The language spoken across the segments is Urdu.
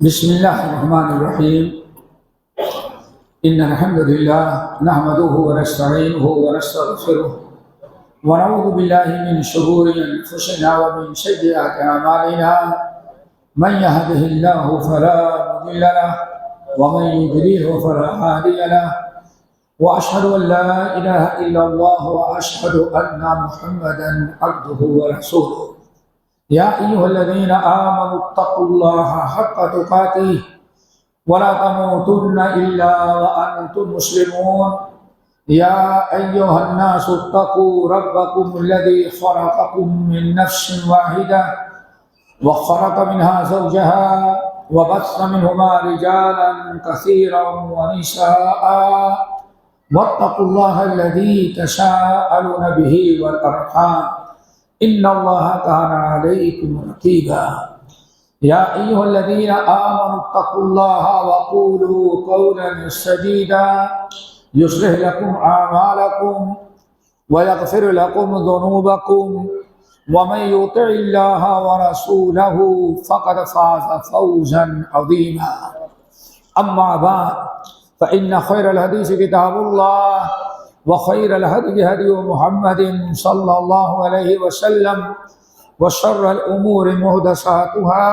بسم الله الرحمن الرحيم. إن الحمد لله نحمده ونستعينه ونستغفره ونعوذ بالله من شرور أنفسنا ومن سيئات أعمالنا. من يهده الله فلا مضل له ومن يضلله فلا هادي له، وأشهد أن لا إله إلا الله وأشهد أن محمدا عبده ورسوله. يا أيها الذين آمنوا اتقوا الله حق تقاته ولا تموتن إلا وأنتم مسلمون. يا أيها الناس اتقوا ربكم الذي خلقكم من نفس واحدة وخلق منها زوجها وبث منهما رجالا كثيرا ونساء، واتقوا الله الذي تساءلون به والأرحام إن الله كان عليكم رقيبا. يا أيها الذين آمنوا اتقوا الله وقولوا قولا سديدا يصلح لكم أعمالكم ويغفر لكم ذنوبكم، ومن يطع الله ورسوله فقد فاز فوزا عظيما. أما بعد فإن خير الحديث كتاب الله وخير الهدي هدي محمد صلى الله عليه وسلم، وشر الأمور محدثاتها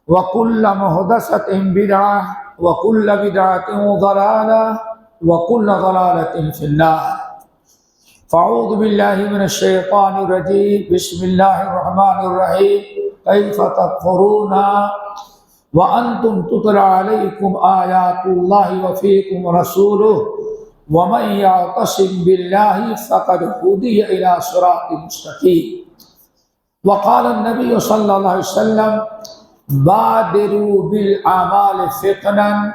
وكل محدثة بدعة وكل بدعة ضلالة وكل ضلالة في النار. فأعوذ بالله من الشيطان الرجيم. بسم الله الرحمن الرحيم. كيف تكفرون وأنتم تتلى عليكم آيات الله وفيكم رسوله ومن يعتصم بالله فقد هدي إلى صراط مستقيم. وقال النبي صلى الله عليه وسلم: بادروا بالأعمال فتنا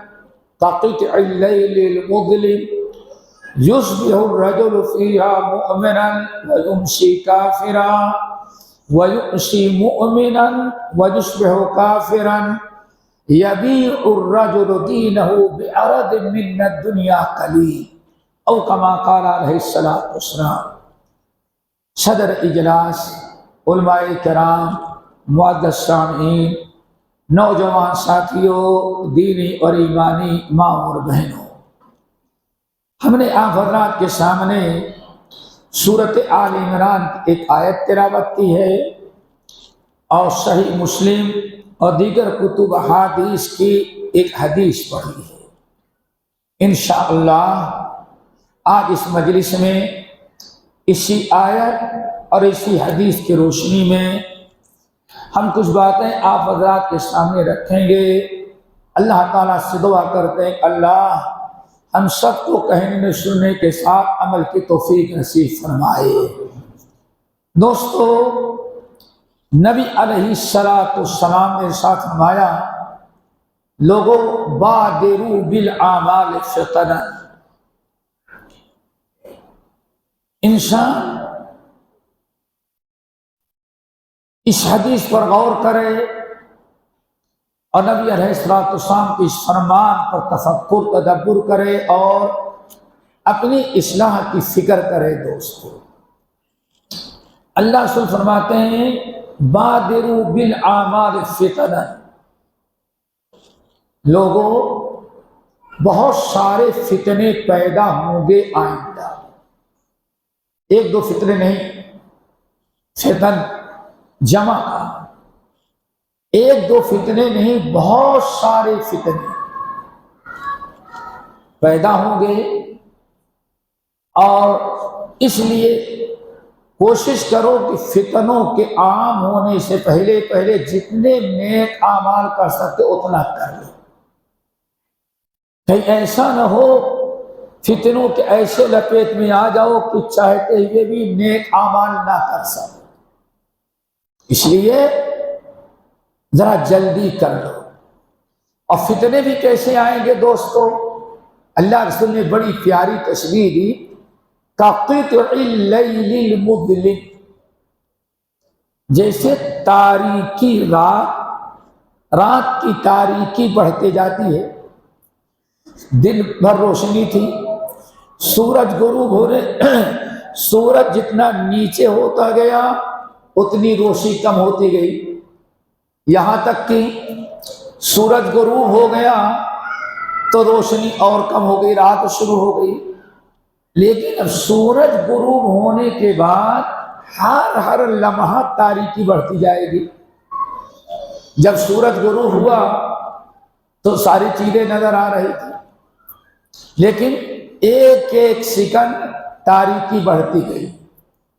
كقطع الليل المظلم يصبح الرجل فيها مؤمنا ويمسي كافرا ويؤسي مؤمنا ويصبح كافرا يبيع الرجل دينه بعرض من الدنيا قليل او كما قال علیہ الصلوۃ والسلام. صدر اجلاس، علماء کرام، معزز سامعین، نوجوان ساتھیوں، دینی اور ایمانی ماں اور بہنوں، ہم نے آپ حضرات کے سامنے سورۃ آل عمران کی ایک آیت تلاوت کی ہے اور صحیح مسلم اور دیگر کتب احادیث کی ایک حدیث پڑھی ہے. انشاءاللہ آج اس مجلس میں اسی آیت اور اسی حدیث کی روشنی میں ہم کچھ باتیں آپ حضرات کے سامنے رکھیں گے. اللہ تعالیٰ سے دعا کرتے ہیں اللہ ہم سب کو کہنے سننے کے ساتھ عمل کی توفیق نصیب فرمائے. دوستو، نبی علیہ الصلوۃ والسلام نے ارشاد فرمایا: لوگوں بادروا بالاعمال فتنا. انسان اس حدیث پر غور کرے اور نبی علیہ الصلوۃ والسلام کے اس فرمان پر تفکر تدبر کرے اور اپنی اصلاح کی فکر کرے. دوستو، اللہ رسول فرماتے ہیں بادروا بالاعمال فتنا. لوگوں بہت سارے فتنے پیدا ہوں گے آئندہ. ایک دو فتنے نہیں، فتن جمع کا. ایک دو فتنے نہیں، بہت سارے فتنے پیدا ہوں گے. اور اس لیے کوشش کرو کہ فتنوں کے عام ہونے سے پہلے جتنے نیک اعمال کر سکتے اتنا کر لو. کہیں ایسا نہ ہو فتنوں کے ایسے لپیٹ میں آ جاؤ کہ چاہتے ہوئے بھی نیک اعمال نہ کر سکو. اس لیے ذرا جلدی کر لو. اور فتنے بھی کیسے آئیں گے دوستو؟ اللہ رسول نے بڑی پیاری تشبیہ دی کقطع اللیل المظلم. جیسے تاریکی رات کی تاریکی بڑھتے جاتی ہے. دن بھر روشنی تھی، سورج غروب ہو رہے، سورج جتنا نیچے ہوتا گیا اتنی روشنی کم ہوتی گئی، یہاں تک کہ سورج غروب ہو گیا تو روشنی اور کم ہو گئی، رات شروع ہو گئی. لیکن اب سورج غروب ہونے کے بعد ہر لمحہ تاریکی بڑھتی جائے گی. جب سورج غروب ہوا تو ساری چیزیں نظر آ رہی تھی، لیکن ایک ایک سیکنڈ تاریکی بڑھتی گئی.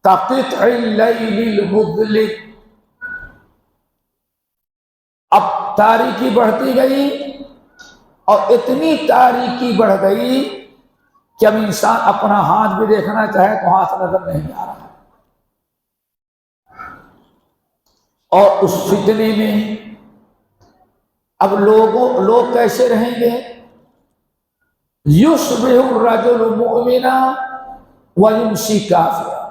کقطع اللیل المظلم، اب تاریکی بڑھتی گئی اور اتنی تاریکی بڑھ گئی کہ اب انسان اپنا ہاتھ بھی دیکھنا چاہے تو ہاتھ نظر نہیں آ رہا. اور اس فتنے میں اب لوگ کیسے رہیں گے؟ یصبح الرجل مؤمنا ویمسی کافرا،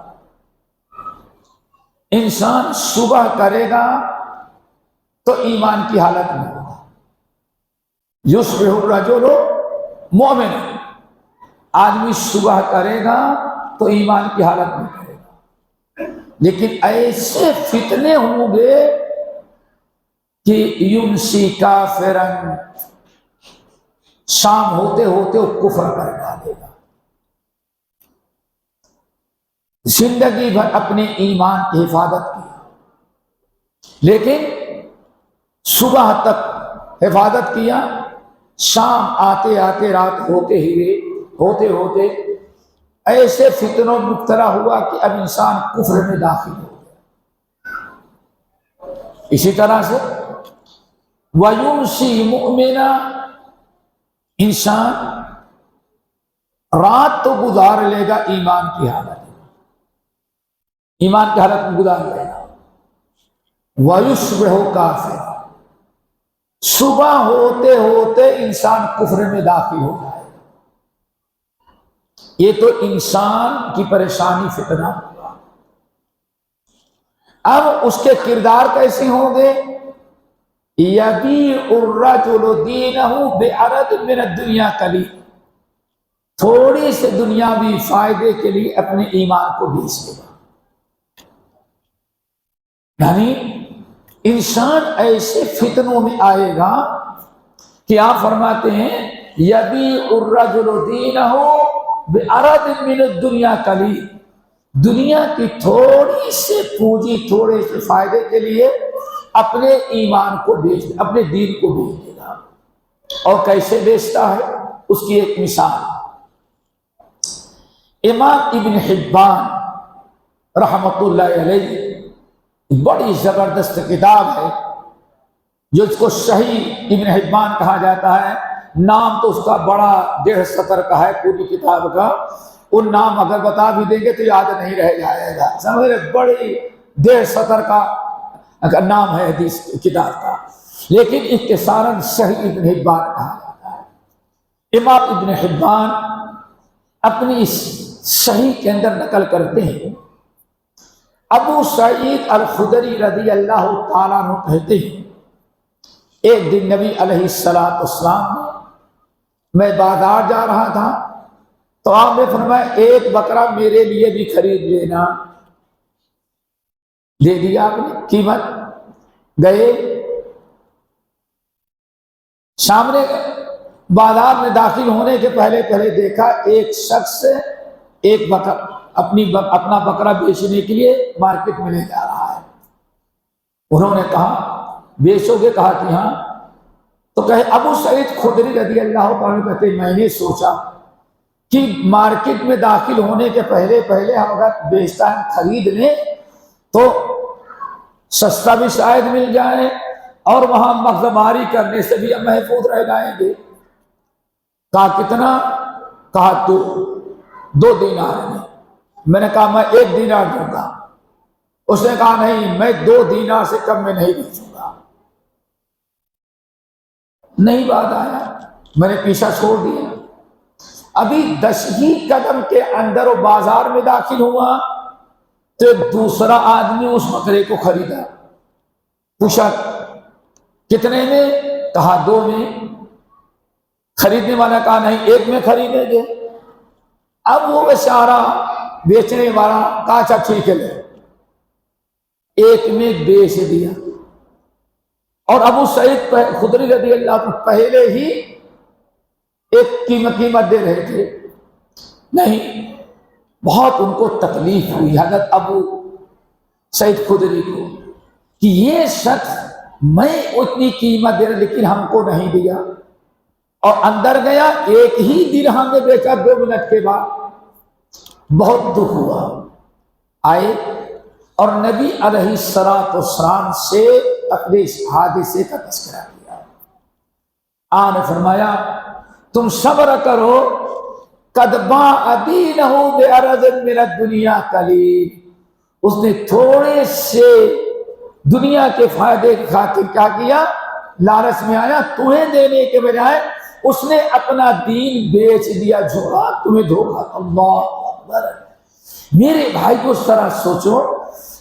انسان صبح کرے گا تو ایمان کی حالت میں ہوگا. یصبح الرجل مؤمنا، آدمی صبح کرے گا تو ایمان کی حالت میں کرے گا. لیکن ایسے فتنے ہوں گے کہ یمسی کافرا، شام ہوتے ہوتے وہ کفر کر ڈالے گا. زندگی بھر اپنے ایمان کی حفاظت کی، لیکن صبح تک حفاظت کیا، شام آتے آتے رات ہوتے ہوتے ایسے فتنوں میں مبتلا ہوا کہ اب انسان کفر میں داخل ہو گیا. اسی طرح سے وَيُمْسِي مُؤْمِنًا، انسان رات تو گزار لے گا ایمان کی حالت میں گزار لے گا. وَيُصْبِحُ كَافِرًا، صبح ہوتے ہوتے انسان کفر میں داخل ہو جائے گا. یہ تو انسان کی پریشانی فتنہ ہوا. اب اس کے کردار کیسے ہوں گے؟ یبیع الرجل دینہ بعرض من الدنیا قلیل، تھوڑی سے دنیاوی فائدے کے لیے اپنے ایمان کو بیچ دے گا. یعنی انسان ایسے فتنوں میں آئے گا کہ آپ فرماتے ہیں یبیع الرجل دینہ بعرض من الدنیا قلیل، دنیا کی تھوڑی سے پونجی، تھوڑے سے فائدے کے لیے اپنے ایمان کو اپنے دین کو بیچ دے گا. اور کیسے بیچتا ہے؟ اس کی ایک مثال، امام ابن حبان رحمۃ اللہ علیہ، بڑی زبردست کتاب ہے جو اس کو صحیح ابن حبان کہا جاتا ہے. نام تو اس کا بڑا 1.5 سطر کا ہے پوری کتاب کا. ان نام اگر بتا بھی دیں گے تو یاد نہیں رہ جائے گا. سمجھ رہے؟ بڑی 1.5 سطر کا نام ہے حدیث کتاب کا، لیکن اختصاراً صحیح ابن حبان کہا جاتا ہے. امام ابن حبان اپنی اس صحیح کے اندر نقل کرتے ہیں، ابو سعید الخدری رضی اللہ تعالیٰ عنہ کہتے ہیں ایک دن نبی علیہ السلام میں بازار جا رہا تھا تو آپ نے فرمایا ایک بکرا میرے لیے بھی خرید لینا. دے دیا آپ نے قیمت. گئے سامنے بازار میں داخل ہونے کے پہلے دیکھا ایک شخص ایک بکرا اپنا بکرا بیچنے کے لیے مارکیٹ میں لے جا رہا ہے. انہوں نے کہا بیچو گے؟ کہا کہ ہاں. تو کہے ابو سعید خدری رضی اللہ تعالیٰ کہتے میں نے سوچا کہ مارکیٹ میں داخل ہونے کے پہلے ہم اگر بیچتا ہے خرید لیں تو سستا بھی شاید مل جائے اور وہاں مغزماری کرنے سے بھی ہم محفوظ رہ جائیں گے. کہا کتنا؟ کہا 2 دینار میں. میں نے کہا میں 1 دینار دوں گا. اس نے کہا نہیں، میں 2 دینار سے کم میں نہیں بیچوں گا. نہیں بات آیا، میں نے پیچھا چھوڑ دیا. ابھی 10 ہی قدم کے اندر وہ بازار میں داخل ہوا تو ایک دوسرا آدمی اس بکرے کو خریدا. پوچھا کتنے میں؟ کہا 2 میں. خریدنے والا کہا نہیں 1 میں خریدیں گے. اب وہ بیچارہ بیچنے والا کہا اچھا ٹھیک ہے لے، 1 میں بیچ دیا. اور ابو سعید خدری رضی اللہ عنہ پہلے ہی ایک قیمت دے رہے تھے، نہیں، بہت ان کو تکلیف ہوئی حضرت ابو سعید خدری کو کہ یہ شخص میں اتنی قیمت دے رہا لیکن ہم کو نہیں دیا، اور اندر گیا، ایک ہی درہم میں بیچا 2 منٹ کے بعد، بہت دکھ ہوا، آئے اور نبی علیہ السلام سے اپنے اس حادثے کا تذکرہ کیا۔ آپ نے فرمایا تم صبر کرو، قد باع دینہ بعرض من الدنیا قلیل، اس نے تھوڑے سے دنیا کے فائدے کی خاطر کیا کیا، لالچ میں آیا، تمہیں دینے کے بجائے اس نے اپنا دین بیچ دیا، جھوڑا تمہیں دھوکا۔ اللہ اکبر، میرے بھائی کو اس طرح سوچو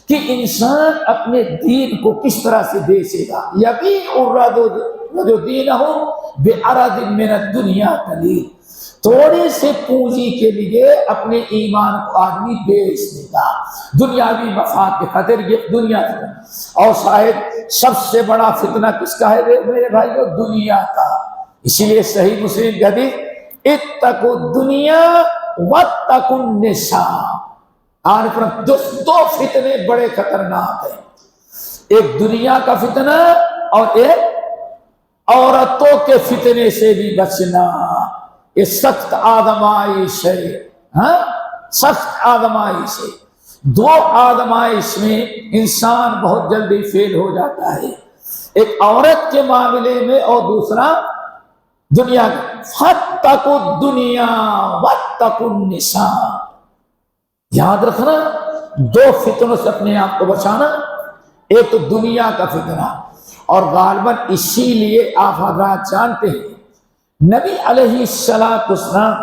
کہ انسان اپنے دین کو کس طرح سے بیچے گا۔ یبیع الرجل دینہ بعرض من الدنیا قلیل، تھوڑے سے پونجی کے لیے اپنے ایمان کو آدمی بیچ دے گا دنیاوی مفاد کے خاطر۔ یہ دنیا کا، اور شاید سب سے بڑا فتنہ کس کا ہے میرے بھائیو؟ دنیا کا۔ اسی لیے صحیح مسلم کی حدیث، اتقوا الدنیا واتقوا النساء، دو فتنے بڑے خطرناک ہیں، ایک دنیا کا فتنہ اور ایک عورتوں کے فتنے سے بھی بچنا۔ یہ سخت آزمائش ہے، ہاں، سخت آزمائش ہے۔ 2 آزمائش میں انسان بہت جلدی فیل ہو جاتا ہے، ایک عورت کے معاملے میں اور دوسرا دنیا کا۔ فاتقوا الدنیا واتقوا النساء، یاد رکھنا 2 فتنوں سے اپنے آپ کو بچانا، ایک تو دنیا کا فتنہ، اور غالباً اسی لیے آپ حضرات جانتے ہیں نبی علیہ السلام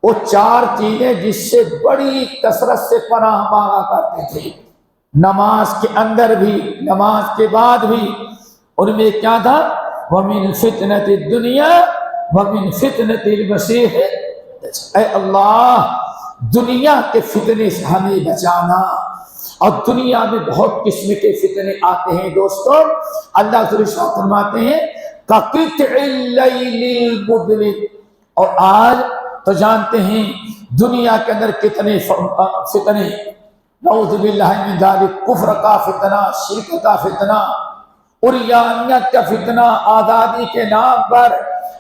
وہ 4 چیزیں جس سے بڑی کثرت سے پناہ مانگا کرتے تھے، نماز کے اندر بھی، نماز کے بعد بھی، ان میں کیا تھا؟ وَمِن فِتْنَةِ الدُّنْيَا وَمِن فِتْنَةِ الْمَسِيحِ، اے اللہ دنیا کے فتنے سے ہمیں بچانا۔ اور دنیا میں بہت قسم کے فتنے آتے ہیں دوستو، اللہ تعالیٰ فرماتے ہیں کَقِطْعِ اللَّيْلِ الْمُظْلِمِ، اور آج تو جانتے ہیں دنیا کے اندر کتنے فتنے، نعوذ باللہ من ذالک، کفر کا فتنہ، شرک کا فتنہ، عریانیت کا فتنہ، آزادی کے نام پر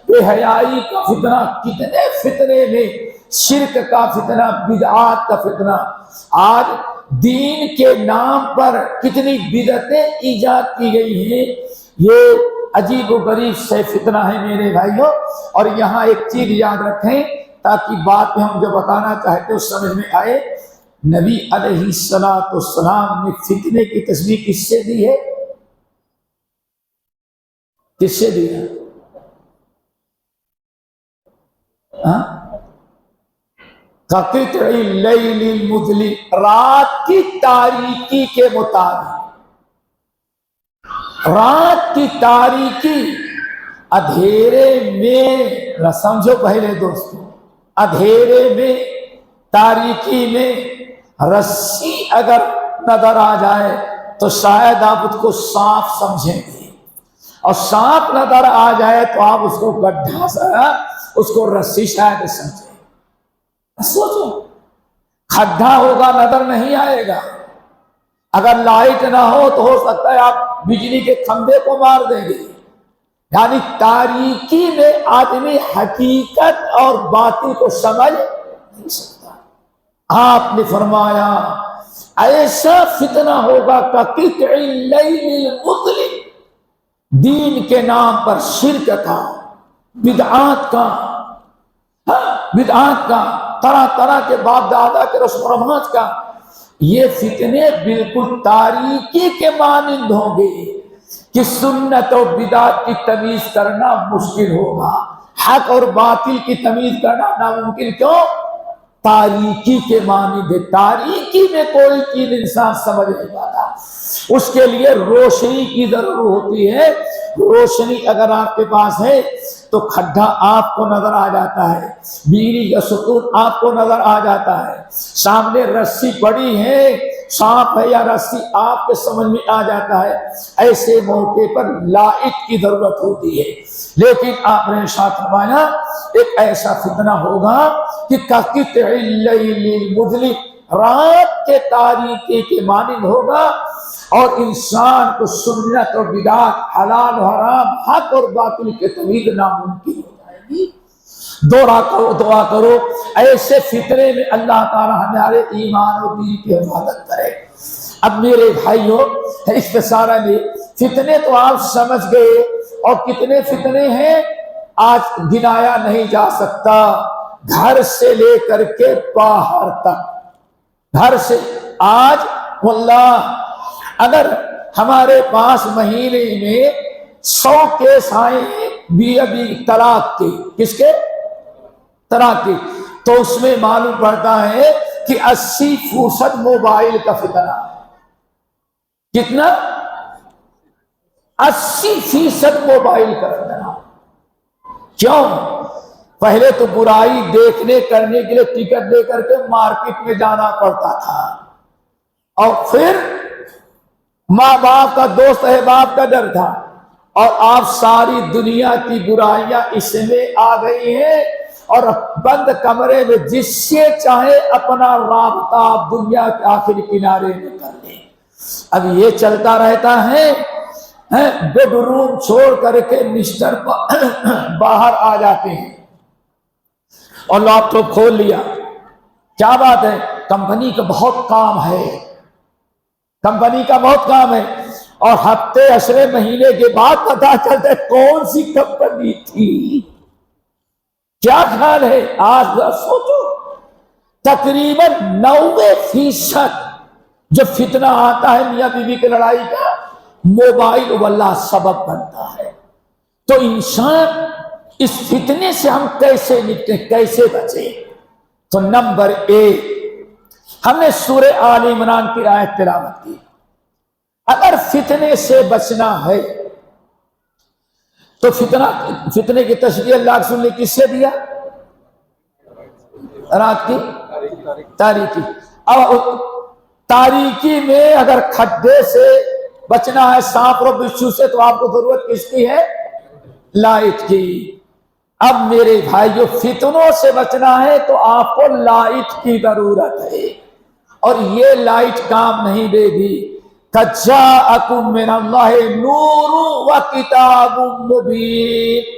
بے حیائی کا فتنہ، کتنے فتنے میں، شرک کا فتنہ، بدعات کا فتنہ۔ آج دین کے نام پر کتنی بدعتیں ایجاد کی گئی ہیں، یہ عجیب و غریب سے فتنہ ہے میرے بھائیوں۔ اور یہاں ایک چیز یاد رکھیں تاکہ بات میں ہم جو بتانا چاہتے ہیں اس سمجھ میں آئے، نبی علیہ السلام نے فتنے کی تصویر کس سے دی ہے؟ کس سے دی ہے؟ قطع اللیل المظلم، رات کی تاریکی کے مطابق، رات کی تاریکی، اندھیرے میں، سمجھو پہلے دوستو، اندھیرے میں، تاریکی میں رسی اگر نظر آ جائے تو شاید آپ اس کو سانپ سمجھیں گے، اور سانپ نظر آ جائے تو آپ اس کو گڈھا سا، اس کو رسی شاید سمجھیں۔ سوچو، کھڈا ہوگا نظر نہیں آئے گا، اگر لائٹ نہ ہو تو ہو سکتا ہے آپ بجلی کے کھمبے کو مار دیں گے۔ یعنی تاریکی میں آدمی حقیقت اور باطل کو سمجھ نہیں سکتا۔ آپ نے فرمایا ایسا فتنہ ہوگا کہ قطع اللیل المظلم، دین کے نام پر شرک کا، بدعات کا، بدعات کا، طرح طرح کے باپ دادا کے رسم و رواج کا، یہ فتنے بالکل تاریکی کے مانند ہوں گے کہ سنت و بدعت کی تمیز کرنا مشکل ہوگا، حق اور باطل کی تمیز کرنا ناممکن۔ کیوں؟ تاریکی کے مانند ہے، تاریکی میں کوئی چیز انسان سمجھ نہیں پاتا، اس کے لیے روشنی کی ضرورت ہوتی ہے۔ روشنی اگر آپ کے پاس ہے تو کھڈا آپ کو نظر آ جاتا ہے، بجلی کا ستون آپ کو نظر آ جاتا ہے، سامنے رسی پڑی ہے، سانپ ہے یا رسی آپ کے سمجھ میں آ جاتا ہے، ایسے موقع پر لائٹ کی ضرورت ہوتی ہے۔ لیکن آپ نے ارشاد فرمایا ایک ایسا فتنہ ہوگا کہ کقطع اللیل المظلم، رات کے تاریکی کے مانند ہوگا، اور انسان کو سنت اور بدعت، حلال و حرام، حق اور باطل کے تمیز ناممکن ہو جائے گی۔ دعا کرو ایسے فتنے میں اللہ تعالیٰ ہمارے ایمان اور دین کی حفاظت کرے۔ اب میرے بھائیوں، اس سارا میں فتنے تو آپ سمجھ گئے، اور کتنے فتنے ہیں آج گنایا نہیں جا سکتا، گھر سے لے کر کے باہر تک، گھر سے آج واللہ اگر ہمارے پاس مہینے میں 100 کیس آئے بھی ابھی طلاق کے، کس کے؟ طلاق کے، تو اس میں معلوم پڑتا ہے کہ 80% موبائل کا فتنہ ہے۔ کتنا؟ 80% موبائل کا فتنہ۔ کیوں؟ پہلے تو برائی دیکھنے کرنے کے لیے ٹکٹ لے کر کے مارکیٹ میں جانا پڑتا تھا، اور پھر ماں باپ کا، دوست احباب کا ڈر تھا، اور آپ ساری دنیا کی برائیاں اس میں آ گئی ہیں، اور بند کمرے میں جس سے چاہے اپنا رابطہ دنیا کے آخری کنارے میں کر لیں۔ اب یہ چلتا رہتا ہے، بیڈ روم چھوڑ کر کے مسٹر باہر آ جاتے ہیں اور لیپ ٹاپ کھول لیا، کیا بات ہے؟ کمپنی کا بہت کام ہے، کمپنی کا بہت کام ہے، اور ہفتے عشرے مہینے کے بعد پتا چلتا ہے کون سی کمپنی تھی۔ کیا خیال ہے؟ آج سوچو، تقریباً 90% جو فتنہ آتا ہے میاں بیوی کی لڑائی کا، موبائل واللہ سبب بنتا ہے۔ تو انسان اس فتنے سے ہم کیسے نپٹیں، کیسے بچیں؟ تو نمبر 1 ہم نے سورہ آل عمران کی آیت تلاوت کی۔ اگر فتنے سے بچنا ہے تو فتنے کی تشریح اللہ کے رسول نے کس سے دیا؟ رات کی تاریکی۔ اور تاریکی میں اگر کھڈے سے بچنا ہے، سانپ اور بچھو سے، تو آپ کو ضرورت کس کی ہے؟ لائٹ کی۔ اب میرے بھائیو، فتنوں سے بچنا ہے تو آپ کو لائٹ کی ضرورت ہے، اور یہ لائٹ کام نہیں دے گی۔ جاءکم من اللہ نور و کتاب مبین۔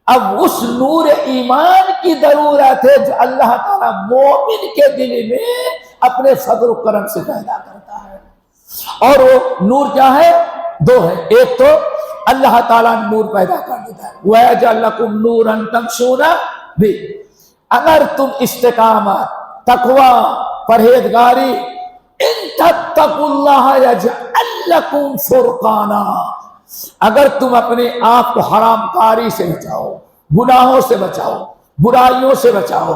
اب اس نور ایمان کی ضرورت ہے جو اللہ تعالیٰ مومن کے دل میں اپنے فضل و کرم سے پیدا کرتا ہے۔ اور وہ نور کیا ہے؟ 2 ہے۔ ایک تو اللہ تعالیٰ نور پیدا کر دیتا ہے، وَيَجْعَلْ لَكُمْ نُورًا تَمْشُونَ بِهِ۔ اگر تم استقامت، تقوی، پرہیزگاری، ان تتقوا اللہ یجعل لکم فرقانا، اگر تم اپنے آپ کو حرام کاری سے بچاؤ، گناہوں سے بچاؤ، برائیوں سے بچاؤ،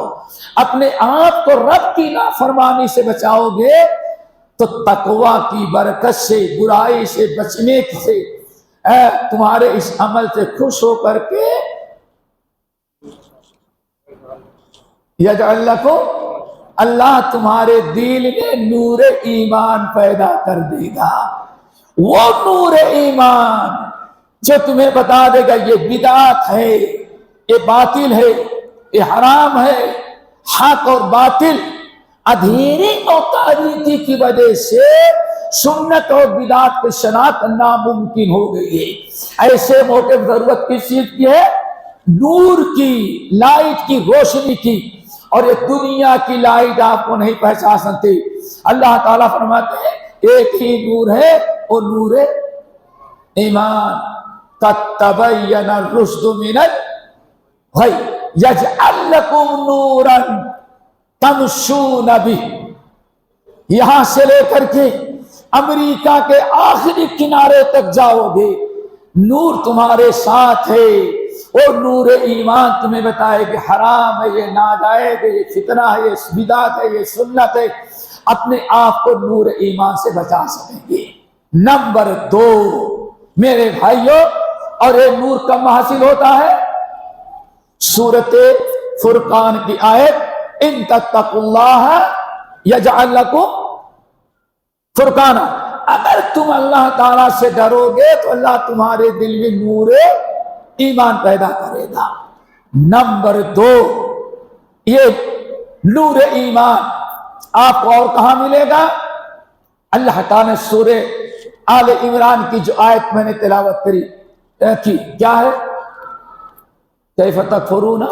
اپنے آپ کو رب کی نافرمانی سے بچاؤ گے، تو تقوی کی برکت سے، برائی سے بچنے سے، تمہارے اس عمل سے خوش ہو کر کے یجعل لکم، اللہ تمہارے دل میں نور ایمان پیدا کر دے گا۔ وہ نور ایمان جو تمہیں بتا دے گا یہ بدعت ہے، یہ باطل ہے، یہ حرام ہے۔ حق اور باطل، اندھیرے اور تاریکی کی وجہ سے سنت اور بدعت کی شناخت ناممکن ہو گئی ہے۔ ایسے موقع پر ضرورت کس چیز کی ہے؟ نور کی، لائٹ کی، روشنی کی۔ اور یہ دنیا کی لائٹ آپ کو نہیں پہچان سکتی۔ اللہ تعالیٰ فرماتے ہیں ایک ہی نور ہے، اور نور ایمان۔ قد تبین الرشد من الغی یجعل لکم نورا تمشون بہ۔ یہاں سے لے کر کے امریکہ کے آخری کنارے تک جاؤ گے، نور تمہارے ساتھ ہے۔ اور نور ایمان تمہیں بتائے کہ حرام ہے، یہ ناجائز ہے، یہ فتنہ ہے، یہ بدعت ہے، یہ سنت ہے۔ اپنے آپ کو نور ایمان سے بچا سکیں گے۔ نمبر 2 میرے بھائیوں، اور یہ نور کب حاصل ہوتا ہے؟ سورۃ فرقان کی آیت ان تتقوا اللہ یجعل لکم فرقان، اگر تم اللہ تعالیٰ سے ڈرو گے تو اللہ تمہارے دل میں نور ایمان پیدا کرے گا۔ نمبر 2، یہ نور ایمان آپ کو اور کہاں ملے گا؟ اللہ تعالیٰ نے سورہ آل عمران کی جو آیت میں نے تلاوت کی کیا ہے؟ کیف تکفرون،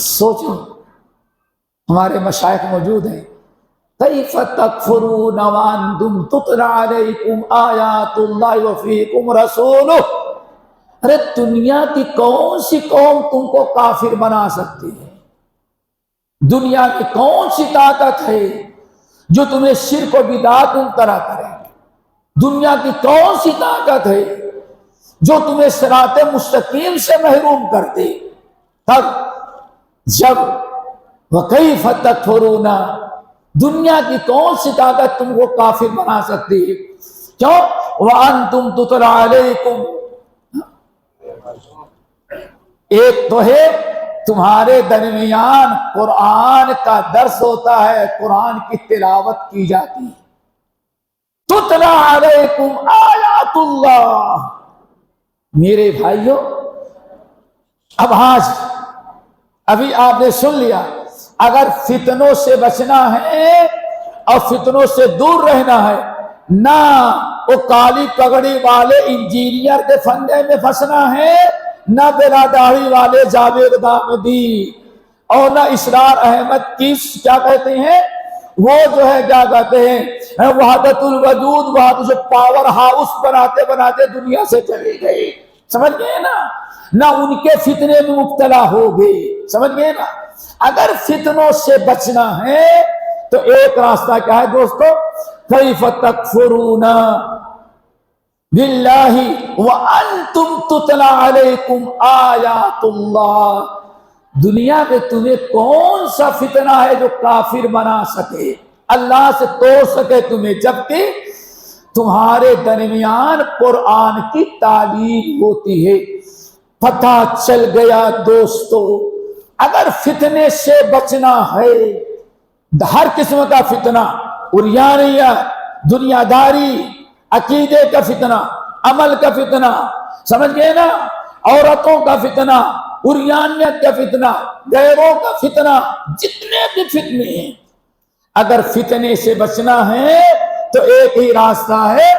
سوچو ہمارے مشائخ موجود ہیں، کیف تکفرون وانتم تتلی علیکم آیات اللہ وفیکم رسولہ۔ ارے دنیا کی کون سی قوم تم کو کافر بنا سکتی ہے؟ دنیا کی کون سی طاقت ہے جو تمہیں شرک و بدعت طرح کرے؟ دنیا کی کون سی طاقت ہے جو تمہیں صراط مستقیم سے محروم کر دے؟ تب جب وَكَيْفَ تَكْفُرُونَ، دنیا کی کون سی طاقت تم کو کافر بنا سکتی ہے؟ کیوں؟ وَأَنْتُمْ تُتْلَى عَلَيْكُمْ، ایک تو ہے تمہارے درمیان قرآن کا درس ہوتا ہے، قرآن کی تلاوت کی جاتی ہے، تُتْلَى عَلَيْكُمْ آیات اللہ۔ میرے بھائیوں، اب ابھی آپ نے سن لیا، اگر فتنوں سے بچنا ہے اور فتنوں سے دور رہنا ہے، نہ وہ کالی پگڑی والے انجینئر کے فندے میں پھنسنا ہے، نہ بلا داڑھی والے جاوید گامدی، اور نہ اسرار احمد کی کیا کہتے ہیں وہ جو ہے کیا کہتے ہیں وحدت الوجود، وحدت جو پاور ہاؤس بناتے بناتے دنیا سے چلے گئے، سمجھ گئے نا؟ نہ ان کے فتنے میں مبتلا ہو گئے، سمجھ گئے نا؟ اگر فتنوں سے بچنا ہے تو ایک راستہ کیا ہے دوستو؟ کیف تکفرون باللہ وانتم تتلی علیکم آیات اللہ۔ دنیا میں تمہیں کون سا فتنہ ہے جو کافر بنا سکے، اللہ سے توڑ سکے تمہیں، جبکہ تمہارے درمیان قرآن کی تعلیم ہوتی ہے۔ پتہ چل گیا دوستو، اگر فتنے سے بچنا ہے، ہر قسم کا فتنہ، عریانیت، دنیا داری، عقیدے کا فتنہ، عمل کا فتنہ، سمجھ گئے نا؟ عورتوں کا فتنہ، عریانیت کا فتنہ، غیروں کا فتنہ، جتنے بھی فتنے ہیں، اگر فتنے سے بچنا ہے تو ایک ہی راستہ ہے،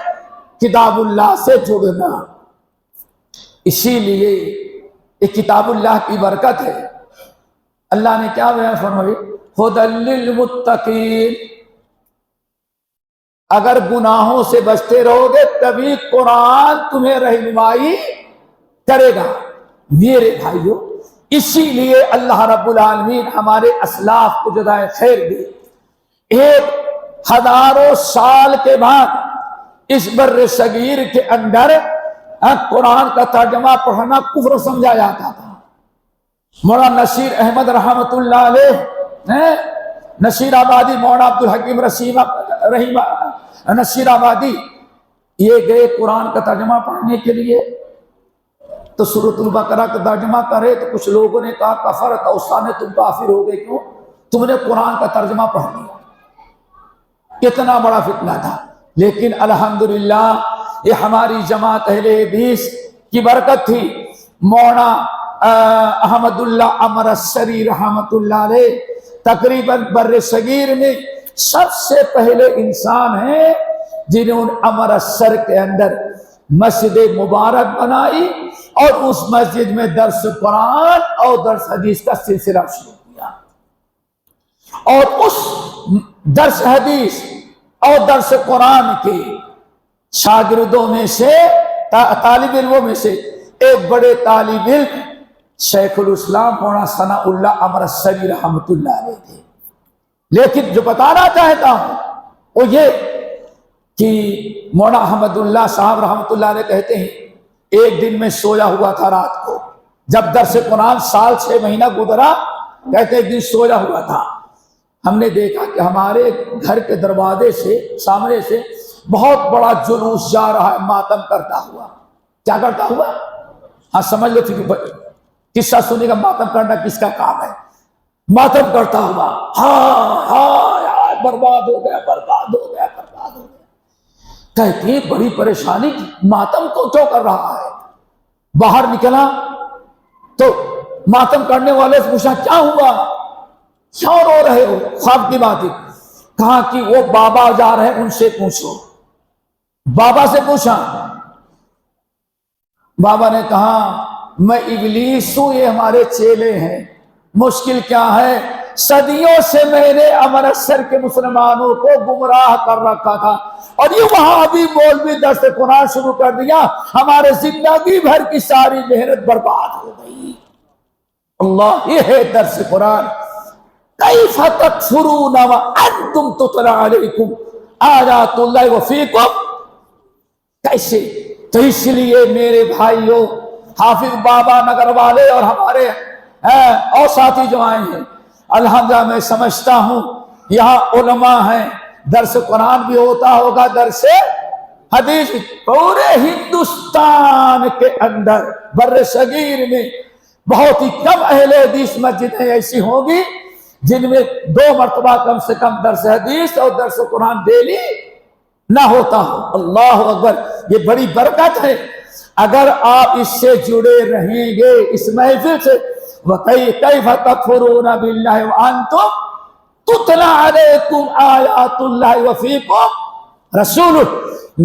کتاب اللہ سے جڑنا۔ اسی لیے یہ کتاب اللہ کی برکت ہے۔ اللہ نے کیا بیان فرمائی؟ ھدی للمتقین، اگر گناہوں سے بچتے رہو گے تبھی قرآن تمہیں رہنمائی کرے گا۔ میرے بھائیوں، اسی لیے اللہ رب العالمین ہمارے اسلاف کو جزائے خیر دے، 1000 سال کے بعد اس بر صغیر کے اندر قرآن کا ترجمہ پڑھنا کفر سمجھا جاتا تھا۔ مولانا نصیر احمد رحمت اللہ علیہ، نصیر آبادی، مولانا عبدالحکیم رحیم نصیر آبادی، یہ گئے قرآن کا ترجمہ پڑھنے کے لیے، تو سورۃ البقرہ کا ترجمہ کرے تو کچھ لوگوں نے کہا کفرت اوسانے، تم کافر ہو گئے، کیوں؟ تم نے قرآن کا ترجمہ پڑھ لیا۔ کتنا بڑا فتنہ تھا، لیکن الحمدللہ یہ ہماری جماعت اہل حدیث کی برکت تھی۔ مولانا احمد اللہ عمر السری رحمت اللہ علیہ تقریباً بر صغیر میں سب سے پہلے انسان ہیں جنہوں نے امر السر کے اندر مسجد مبارک بنائی اور اس مسجد میں درس قرآن اور درس حدیث کا سلسلہ شروع کیا، اور اس درس حدیث اور درس قرآن کے شاگردوں میں سے، طالب علموں میں سے ایک بڑے طالب علم شیخ الاسلام مولانا ثناء اللہ عمر السری رحمت اللہ علیہ تھے۔ لیکن جو بتانا چاہتا ہوں وہ یہ کہ مولانا احمد اللہ صاحب رحمت اللہ علیہ کہتے ہیں ایک دن میں سویا ہوا تھا رات کو، جب درس قرآن سال 6 مہینہ گزرا، کہتے ایک دن سویا ہوا تھا، ہم نے دیکھا کہ ہمارے گھر کے دروازے سے سامنے سے بہت بڑا جلوس جا رہا ہے ماتم کرتا ہوا۔ کیا کرتا ہوا؟ ہاں سمجھ لو، قصہ سننے کا، ماتم کرنا کس کا کام ہے؟ ماتم کرتا ہوا، ہاں ہاں یار برباد ہو گیا برباد ہو گیا برباد ہو گیا. کہتی ہے بڑی پریشانی، ماتم کو کیوں کر رہا ہے؟ باہر نکلا تو ماتم کرنے والے سے پوچھا کیا ہوا، کیوں رو رہے ہو؟ خواب کی بات ہے. کہا کہ وہ بابا جا رہے ان سے پوچھو. بابا سے پوچھا، بابا نے کہا میں ابلیس ہوں، یہ ہمارے چیلے ہیں. مشکل کیا ہے؟ صدیوں سے میں نے امرتسر کے مسلمانوں کو گمراہ کر رکھا تھا، اور یہ وہاں ابھی مولوی درس قرآن شروع کر دیا، ہمارے زندگی بھر کی ساری محنت برباد ہو گئی. اللہ، یہ ہے درس قرآن. کیف تکفرون وانتم تتلی علیکم آیات اللہ وفیکم. کیسے؟ تو اس لیے میرے بھائیوں، حافظ بابا نگر والے اور ہمارے اور ساتھی جو آئے ہیں، الحمدللہ میں سمجھتا ہوں یہاں علماء ہیں، درس قرآن بھی ہوتا ہوگا، درس حدیث. پورے ہندوستان کے اندر بر صغیر میں بہت ہی کم اہل حدیث مسجدیں ایسی ہوں گی جن میں 2 مرتبہ کم سے کم درس حدیث اور درس قرآن ڈیلی نہ ہوتا ہو. اللہ اکبر، یہ بڑی برکت ہے. اگر آپ اس سے جڑے رہیں گے اس محفل سے، وَكَيْفَ تَكْفُرُونَ بِاللَّهِ وَأَنْتُمْ تُتْلَى عَلَيْكُمْ آیَاتُ اللَّهِ وَفِيكُمْ رَسُولُهُ.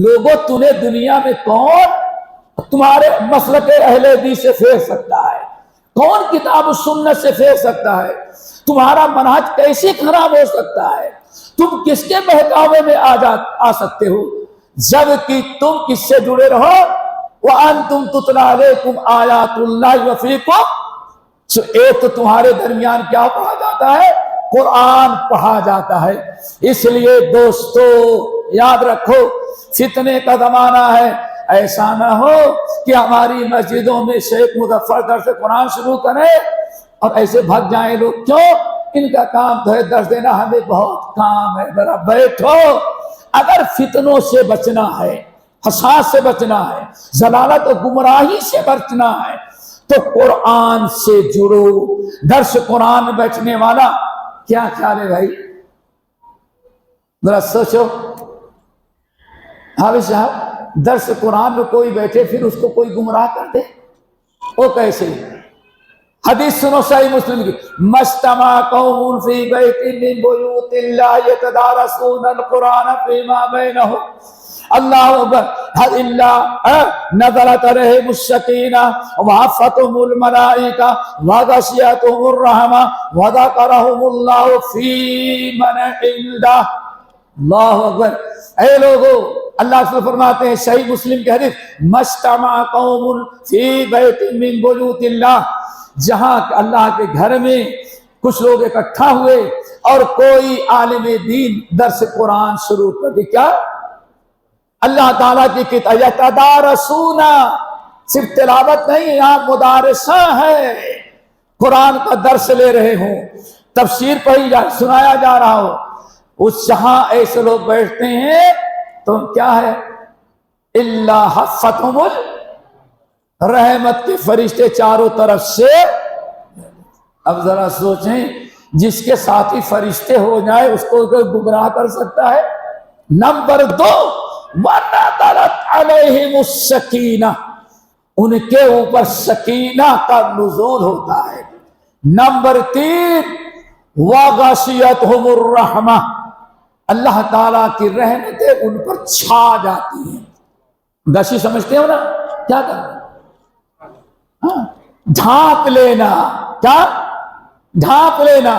لوگوں تمہیں دنیا میں کون تمہارے مسلک اہل حدیث سے پھیر سکتا ہے؟ کون کتاب و سنت سے پھیر سکتا ہے؟ تمہارا منہج کیسے خراب ہو سکتا ہے؟ تم کس کے بہکاوے میں آ سکتے ہو؟ جبکہ تم کس سے جڑے رہو؟ وَأَنْتُمْ تُتْلَى عَلَيْكُمْ آیَاتُ اللَّهِ وَفِيكُمْ. ایک تو تمہارے درمیان کیا پڑھا جاتا ہے؟ قرآن پڑھا جاتا ہے. اس لیے دوستو یاد رکھو، فتنے کا زمانہ ہے. ایسا نہ ہو کہ ہماری مسجدوں میں شیخ مظفر درس قرآن شروع کرے اور ایسے بھگ جائیں لوگ. کیوں؟ ان کا کام تو ہے درس دینا، ہمیں بہت کام ہے. ذرا بیٹھو. اگر فتنوں سے بچنا ہے، فساد سے بچنا ہے، ضلالت و گمراہی سے بچنا ہے، تو قرآن سے جڑو. درس قرآن میں بیٹھنے والا کیا خیال ہے بھائی؟ ذرا سوچو. حافظ صاحب، درس قرآن میں کوئی بیٹھے پھر اس کو کوئی گمراہ کر دے، وہ کیسے؟ حدیث سنو صحیح مسلم کی، مجتمع قوم فی بیت من بیوت اللہ یتدارسون القرآن فیما بینہم اللہ اکبر الا نزلت علیہم السکینہ وحفتہم الملائکہ وغشیتہم الرحمہ وذکرہم اللہ فی من عندہ. اللہ اکبر. اے لوگو، اللہ سے فرماتے ہیں صحیح مسلم کی حدیث، مجتمع قوم فی بیت من بیوت اللہ، جہاں اللہ کے گھر میں کچھ لوگ اکٹھا ہوئے اور کوئی عالم دین درس قرآن شروع کر دی. کیا؟ اللہ تعالیٰ کی کتاب. یتدارسون، صرف تلاوت نہیں، یہاں مدارسہ ہے. قرآن کا درس لے رہے ہوں، تفسیر پڑھی سنایا جا رہا ہو. اس جہاں ایسے لوگ بیٹھتے ہیں تو کیا ہے؟ اللہ حفتہم رحمت کے فرشتے چاروں طرف سے. اب ذرا سوچیں، جس کے ساتھی فرشتے ہو جائے اس کو کوئی گمراہ کر سکتا ہے؟ نمبر 2، وَنَزَلَتْ عَلَيْهِمُ السَّكِینَةُ، ان کے اوپر سکینہ کا نزول ہوتا ہے. نمبر 3، وَغَشِيَتْهُمُ الرَّحْمَةُ، اللہ تعالیٰ کی رحمتیں ان پر چھا جاتی ہیں. غشی سمجھتے ہو نا؟ کیا کرنا؟ ڈھانپ لینا. کیا؟ ڈھانپ لینا.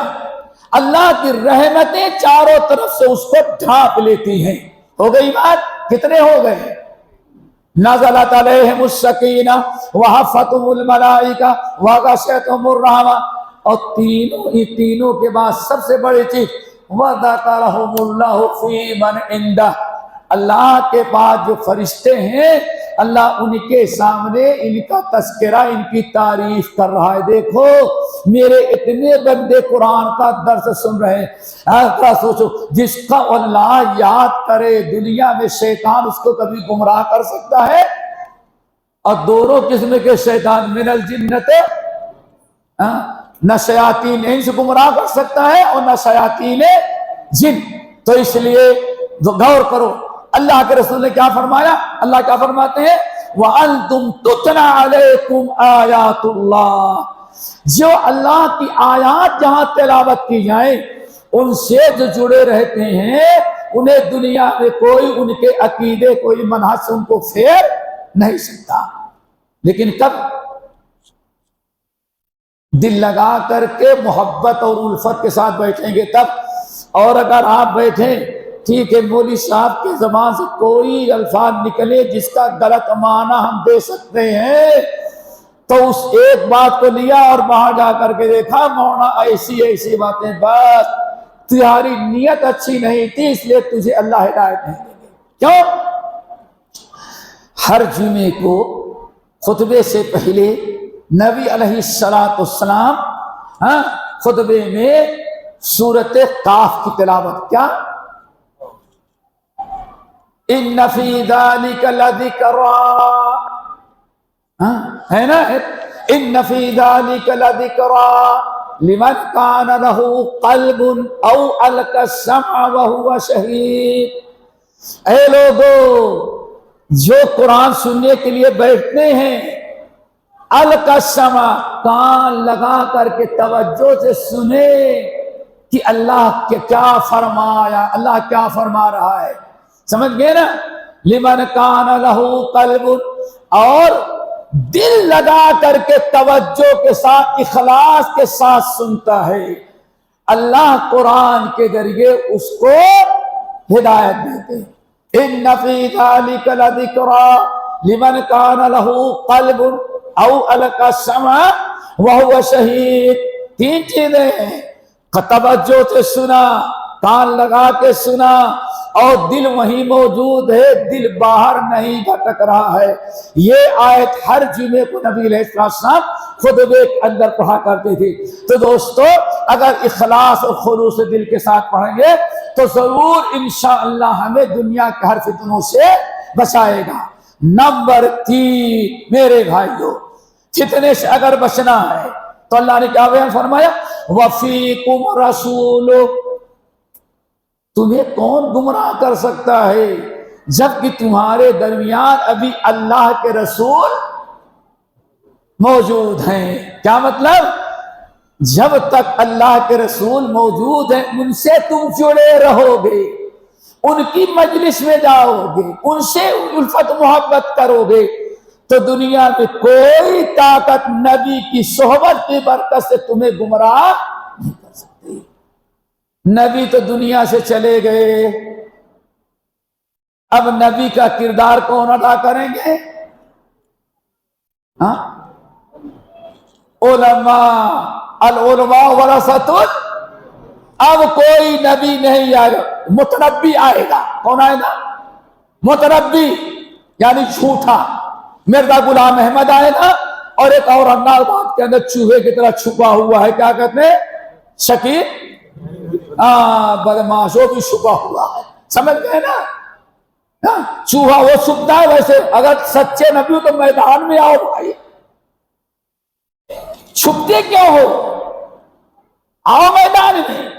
اللہ کی رحمتیں چاروں طرف سے اس کو ڈھانپ لیتی ہیں. ہو گئی بات؟ کتنے ہو گئے؟ نزلت علیہم السکینہ وحفتہم الملائکہ وغشیتہم الرحمہ. اور تینوں کے بعد سب سے بڑی چیز، وذکرہم اللہ فی من عندہ، اللہ کے پاس جو فرشتے ہیں اللہ ان کے سامنے ان کا تذکرہ، ان کی تعریف کر رہا ہے. دیکھو میرے اتنے بندے قرآن کا درس سن رہے ہیں. ایسا سوچو، جس کا اللہ یاد کرے دنیا میں شیطان اس کو کبھی گمراہ کر سکتا ہے؟ اور دونوں قسم کے شیطان، من الجنت نہ شیاطین انس گمراہ کر سکتا ہے اور نہ شیاطین جن. تو اس لیے غور کرو اللہ کے رسول نے کیا فرمایا. اللہ کیا فرماتے ہیں وَأَنْتُمْ تُتْلَى عَلَيْكُمْ آیات اللہ. جو اللہ کی آیات جہاں تلاوت کی جائیں ان سے جو جڑے رہتے ہیں انہیں دنیا میں کوئی ان کے عقیدے کوئی منہج سے ان کو پھیر نہیں سکتا. لیکن کب دل لگا کر کے محبت اور الفت کے ساتھ بیٹھیں گے تب. اور اگر آپ بیٹھیں ٹھیک ہے مولوی صاحب کی زبان سے کوئی الفاظ نکلے جس کا غلط معنی ہم دے سکتے ہیں تو اس ایک بات کو لیا اور باہر جا کر کے دیکھا مولانا ایسی باتیں بس تمہاری نیت اچھی نہیں تھی اس لیے تجھے اللہ ہدایت نہیں دے گے. کیوں؟ ہر جمعے کو خطبے سے پہلے نبی علیہ السلام خطبے میں سورۃ قاف کی تلاوت کیا ان فی ذلک لذکرا ہے نا ان فی ذلک لذکرا لمن کان لہ قلب او القى السمع وهو شہید. اے لوگو جو قرآن سننے کے لیے بیٹھتے ہیں القى السمع کان لگا کر کے توجہ سے سنے کہ اللہ کے کیا فرمایا اللہ کیا فرما رہا ہے. سمجھ گئے نا. لمن کان لہ قلب اور دل لگا کر کے توجہ کے ساتھ اخلاص کے ساتھ سنتا ہے اللہ قرآن کے ذریعے اس کو ہدایت دیتے. ان فی ذلک لذکرا لمن کان لہ قلب او القى السمع وهو شہید. تین چیزیں ہیں توجہ سے سنا کان لگا کے سنا اور دل وہیں موجود ہے دل باہر نہیں بھٹک رہا ہے. یہ آیت ہر جمعے کو نبی علیہ السلام خطبے کے اندر پڑھا کرتے تھے. تو دوستو اگر اخلاص اور خلوص دل کے ساتھ پڑھیں گے تو ضرور انشاءاللہ ہمیں دنیا کے ہر فتنوں سے بچائے گا. نمبر 3 میرے بھائیو فتنے سے اگر بچنا ہے تو اللہ نے کیا بیان فرمایا وَفِيكُمْ رَسُولُ. تمہیں کون گمراہ کر سکتا ہے جبکہ تمہارے درمیان ابھی اللہ کے رسول موجود ہیں. کیا مطلب جب تک اللہ کے رسول موجود ہیں ان سے تم جڑے رہو گے ان کی مجلس میں جاؤ گے ان سے الفت محبت کرو گے تو دنیا میں کوئی طاقت نبی کی صحبت کی برکت سے تمہیں گمراہ نہیں کر سکتی. نبی تو دنیا سے چلے گئے اب نبی کا کردار کون ادا کریں گے علماء العلماء ورثۃ. اب کوئی نبی نہیں آئے گا متنبی آئے گا. کون آئے گا متنبی یعنی جھوٹا. مرزا غلام احمد آئے گا اور ایک اور انداز بات کے اندر چوہے کی طرح چھپا ہوا ہے کیا کہتے ہیں شکیل بدماشوں بھی چھپا ہوا ہے. سمجھ گئے نا چوہا وہ چھپتا ہے ویسے اگر سچے نبی تو میدان میں آؤ بھائی چھپتے کیوں ہو آؤ میدان میں.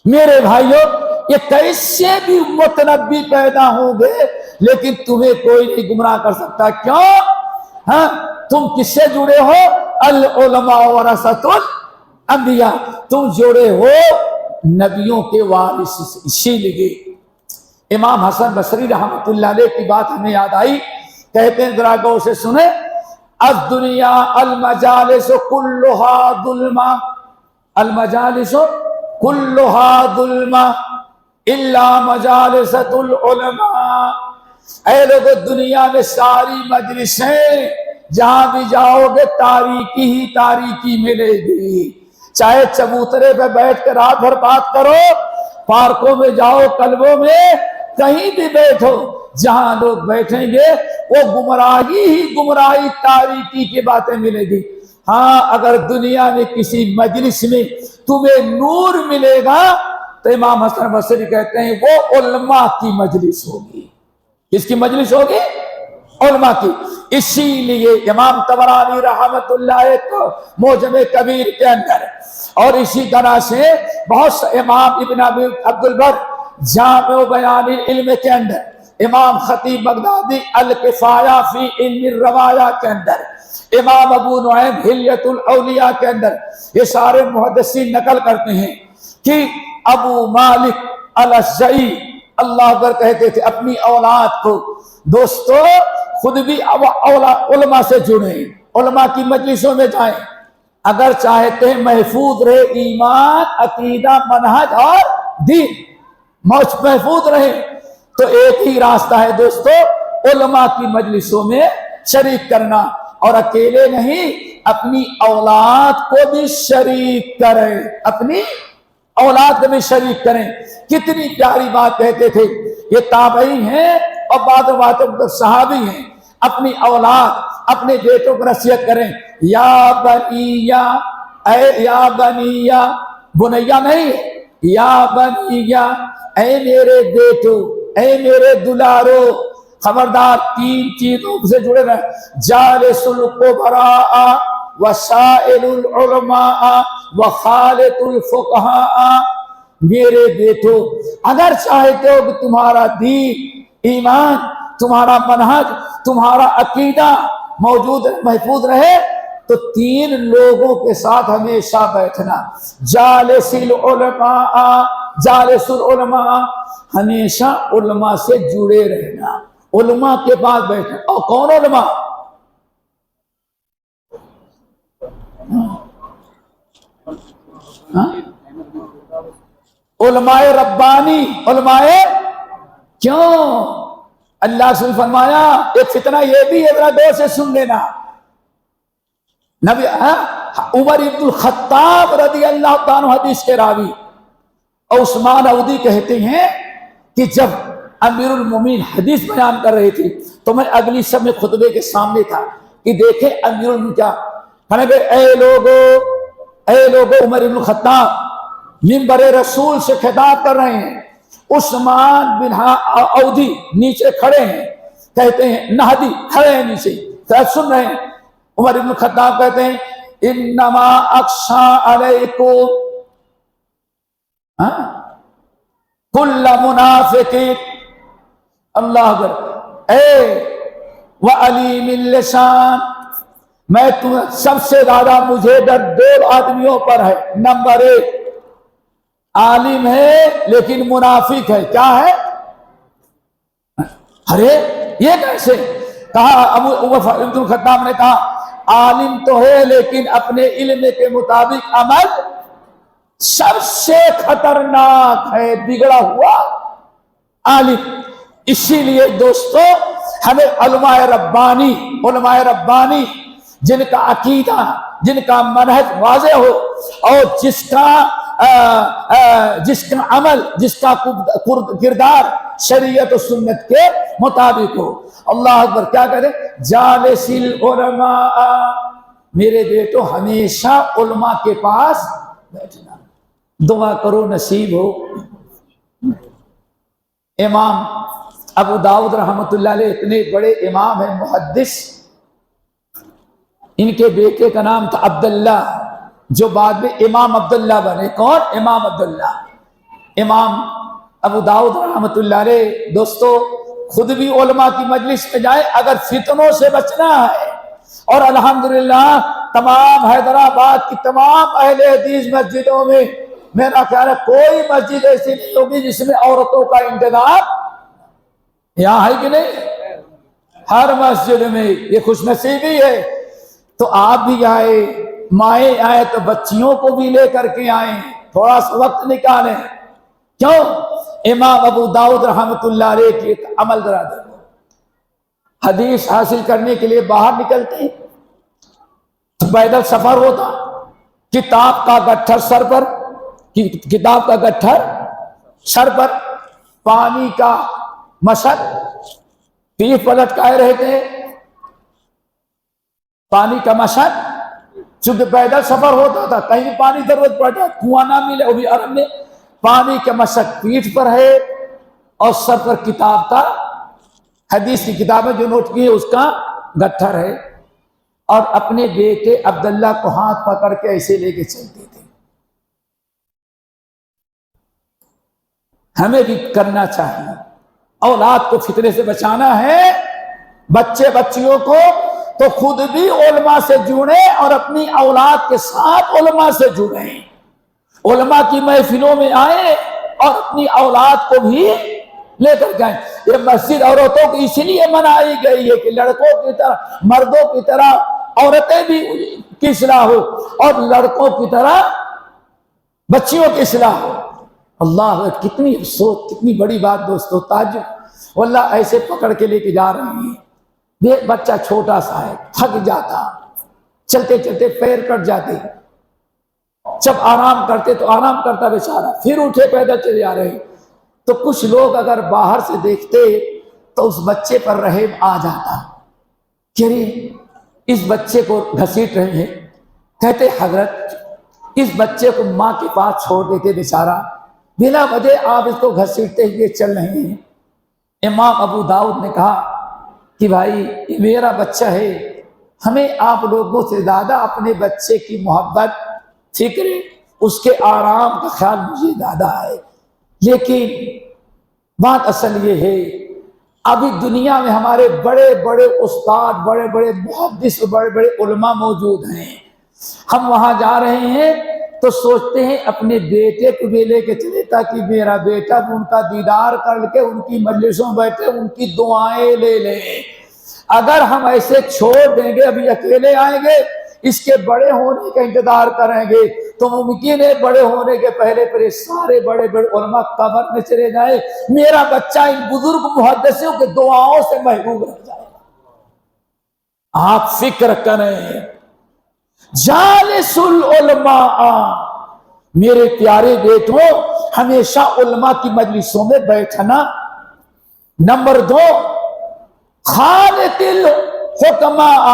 میرے بھائیوں یہ کیسے بھی متنبی پیدا ہوں گے لیکن تمہیں کوئی نہیں گمراہ کر سکتا. کیوں تم کس سے جڑے ہو العلماء ورثۃ الانبیاء. تم جڑے ہو نبیوں کے وارث سے. اسی لیے امام حسن بصری رحمۃ اللہ علیہ کی بات ہمیں یاد آئی. کہتے ہیں ذرا غور سے سنیں الدنیا المجالس کلھا ظلما المجالس کلھا ظلما الا مجالسۃ العلماء. اے لوگوں دنیا میں ساری مجلسیں جہاں بھی جاؤ گے تاریکی ہی تاریکی ملے گی. چاہے چبوترے پہ بیٹھ کے رات بھر بات کرو پارکوں میں جاؤ کلبوں میں کہیں بھی بیٹھو جہاں لوگ بیٹھیں گے وہ گمراہی ہی گمراہی تاریکی کی باتیں ملے گی. ہاں اگر دنیا میں کسی مجلس میں تمہیں نور ملے گا تو امام حسن بصری کہتے ہیں وہ علماء کی مجلس ہوگی. کس کی مجلس ہوگی علماء کی. اسی لیے امام طبرانی رحمۃ اللہ کو معجم کبیر کے اندر اور اسی طرح سے بہت سے امام ابن ابی عبد البر جامع بیان علم کے اندر، امام خطیب بغدادی الکفایہ فی علم الروایہ کے اندر، امام ابو نعیم حلیۃ الاولیاء کے اندر، یہ سارے محدثین نقل کرتے ہیں کہ ابو مالک الاشجعی اللہ اکبر کہتے تھے اپنی اولاد کو، دوستو خود بھی علماء سے جڑیں، علماء کی مجلسوں میں جائیں، اگر چاہتے ہیں محفوظ رہے ایمان، عقیدہ، منہج اور دین محفوظ رہے تو ایک ہی راستہ ہے دوستو، علماء کی مجلسوں میں شریک کرنا، اور اکیلے نہیں اپنی اولاد کو بھی شریک کریں، اپنی اولاد کو بھی شریک کریں۔ کتنی پیاری بات کہتے تھے، یہ تابعی ہیں اور بعض باتوں صحابی ہیں، اپنی اولاد اپنے بیٹوں کو نصیحت کریں، یا بنیا، اے یا بنیا، بنیا نہیں، یا بنیا، اے میرے بیٹو، اے میرے دلارو، خبردار تین چیزوں سے جڑے رہیں، جالس القبراء وسائل العلماء وخالط الفقہاء۔ میرے بیٹو اگر چاہتے ہو کہ تمہارا دین، ایمان، تمہارا منہج، تمہارا عقیدہ موجود محفوظ رہے تو تین لوگوں کے ساتھ ہمیشہ بیٹھنا، جالس العلماء، جالس العلماء، ہمیشہ علماء سے جڑے رہنا، علماء کے پاس بیٹھنا۔ اور کون علماء؟ علماء ربانی، علماء کیوں؟ اللہ سے فرمایا ایک فتنہ یہ بھی ہے، ذرا دور سے سن لینا، نبی عمر ابن الخطاب رضی اللہ تعالیٰ عنہ حدیث کے راوی اور عثمان عودی کہتے ہیں کہ جب امیر المومنین حدیث بیان کر رہے تھے تو میں اگلی سب میں خطبے کے سامنے تھا کہ دیکھیں امیر المومنین کیا کہنے کہ اے لوگو، عمر ابن الخطاب منبر رسول سے خطاب کر رہے ہیں، عثمان بن عودی نیچے کھڑے ہیں، کہتے ہیں نہدی کھڑے ہیں نیچے سن رہے ہیں، عمر ابن الخطاب کہتے ہیں انما اخشى علیکم کل منافق، اللہ اکبر، وعلیم اللسان، میں تمہیں سب سے زیادہ مجھے ڈر دو آدمیوں پر ہے، نمبر ایک عالم ہے لیکن منافق ہے، کیا ہے؟ ارے یہ کیسے کہا؟ ابن الخطاب نے کہا عالم تو ہے لیکن اپنے علم کے مطابق عمل سب سے خطرناک ہے بگڑا ہوا عالم۔ اسی لیے دوستو ہمیں علماء ربانی جن کا عقیدہ، جن کا منہج واضح ہو اور جس کا عمل، جس کا کردار شریعت و سنت کے مطابق ہو۔ اللہ اکبر، کیا کرے؟ جالس العلماء، میرے بیٹو ہمیشہ علماء کے پاس بیٹھنا، دعا کرو نصیب ہو۔ امام ابو داؤد رحمۃ اللہ علیہ اتنے بڑے امام ہیں، محدث، ان کے بیٹے کا نام تھا عبداللہ، جو بعد میں امام عبداللہ بنے۔ کون؟ امام عبداللہ۔ امام ابو داؤد رحمۃ اللہ علیہ دوستو خود بھی علماء کی مجلس میں جائے اگر فتنوں سے بچنا ہے، اور الحمدللہ تمام حیدرآباد کی تمام اہل حدیث مسجدوں میں میرا خیال ہے کوئی مسجد ایسی نہیں ہوگی جس میں عورتوں کا انتظام، یہاں ہے کہ نہیں؟ ہر مسجد میں یہ خوش نصیبی ہے۔ تو آپ بھی آئے، مائیں آئے تو بچیوں کو بھی لے کر کے آئیں، تھوڑا سا وقت نکالیں۔ کیوں؟ امام ابو داؤد رحمۃ اللہ علیہ کی عمل ذرا دیکھو، حدیث حاصل کرنے کے لیے باہر نکلتے ہیں، پیدل سفر ہوتا، کتاب کا گٹھر سر پر، پانی کا مشک پیٹھ پر لٹکائے رہتے ہیں، پانی کا مشک، چونکہ پیدل سفر ہوتا تھا، کہیں پانی ضرورت پڑتا، کنواں نہ ملے، وہ بھی عرب میں، پانی کا مشک پیٹھ پر ہے اور سر پر کتاب کا، حدیث کی کتابیں جو نوٹ کی ہے اس کا گٹھر ہے، اور اپنے بیٹے عبداللہ کو ہاتھ پکڑ کے ایسے لے کے چلتے تھے۔ ہمیں بھی کرنا چاہیے، اولاد کو فتنے سے بچانا ہے، بچے بچیوں کو تو خود بھی علماء سے جڑیں اور اپنی اولاد کے ساتھ علماء سے جڑیں، علماء کی محفلوں میں آئیں اور اپنی اولاد کو بھی لے کر جائیں۔ یہ مسجد عورتوں کی اس لیے منائی گئی ہے کہ لڑکوں کی طرح، مردوں کی طرح عورتیں بھی کی اصلاح ہو اور لڑکوں کی طرح بچیوں کی اصلاح ہو۔ اللہ، کتنی افسوس، کتنی بڑی بات دوستو، تعجب، واللہ ایسے پکڑ کے لے کے جا رہے ہیں، ایک بچہ چھوٹا سا ہے، تھک جاتا، چلتے چلتے پیر کٹ جاتے، جب آرام کرتے تو آرام کرتا بیچارہ، پھر اٹھے پیدل چلے جا رہے۔ تو کچھ لوگ اگر باہر سے دیکھتے تو اس بچے پر رحم آ جاتا کہ اس بچے کو گھسیٹ رہے ہیں، کہتے حضرت اس بچے کو ماں کے پاس چھوڑ دیتے بیچارہ، بلا وجہ آپ اس کو گھسیٹتے ہوئے چل رہے ہیں۔ امام ابو داؤد نے کہا کہ بھائی یہ میرا بچہ ہے، ہمیں آپ لوگوں سے زیادہ اپنے بچے کی محبت، فکر، اس کے آرام کا خیال مجھے زیادہ ہے، لیکن بات اصل یہ ہے ابھی دنیا میں ہمارے بڑے بڑے استاد، بڑے بڑے محدث، بڑے بڑے علماء موجود ہیں، ہم وہاں جا رہے ہیں تو سوچتے ہیں اپنے بیٹے کو بھی لے کے چلے تاکہ میرا بیٹا بھی ان کا دیدار کر کے ان کی مجلسوں بیٹھے، ان کی دعائیں لے لیں۔ اگر ہم ایسے چھوڑ دیں گے، ابھی اکیلے آئیں گے، اس کے بڑے ہونے کا انتظار کریں گے تو ممکن ہے بڑے ہونے کے پہلے پر سارے بڑے بڑے علماء قبر میں چلے جائیں، میرا بچہ ان بزرگ محدثوں کے دعاؤں سے محروم رہ جائے گا۔ آپ فکر کریں، جالس العلماء، میرے پیارے بیٹوں، ہمیشہ علماء کی مجلسوں میں بیٹھنا۔ نمبر 2، خالط الحکماء،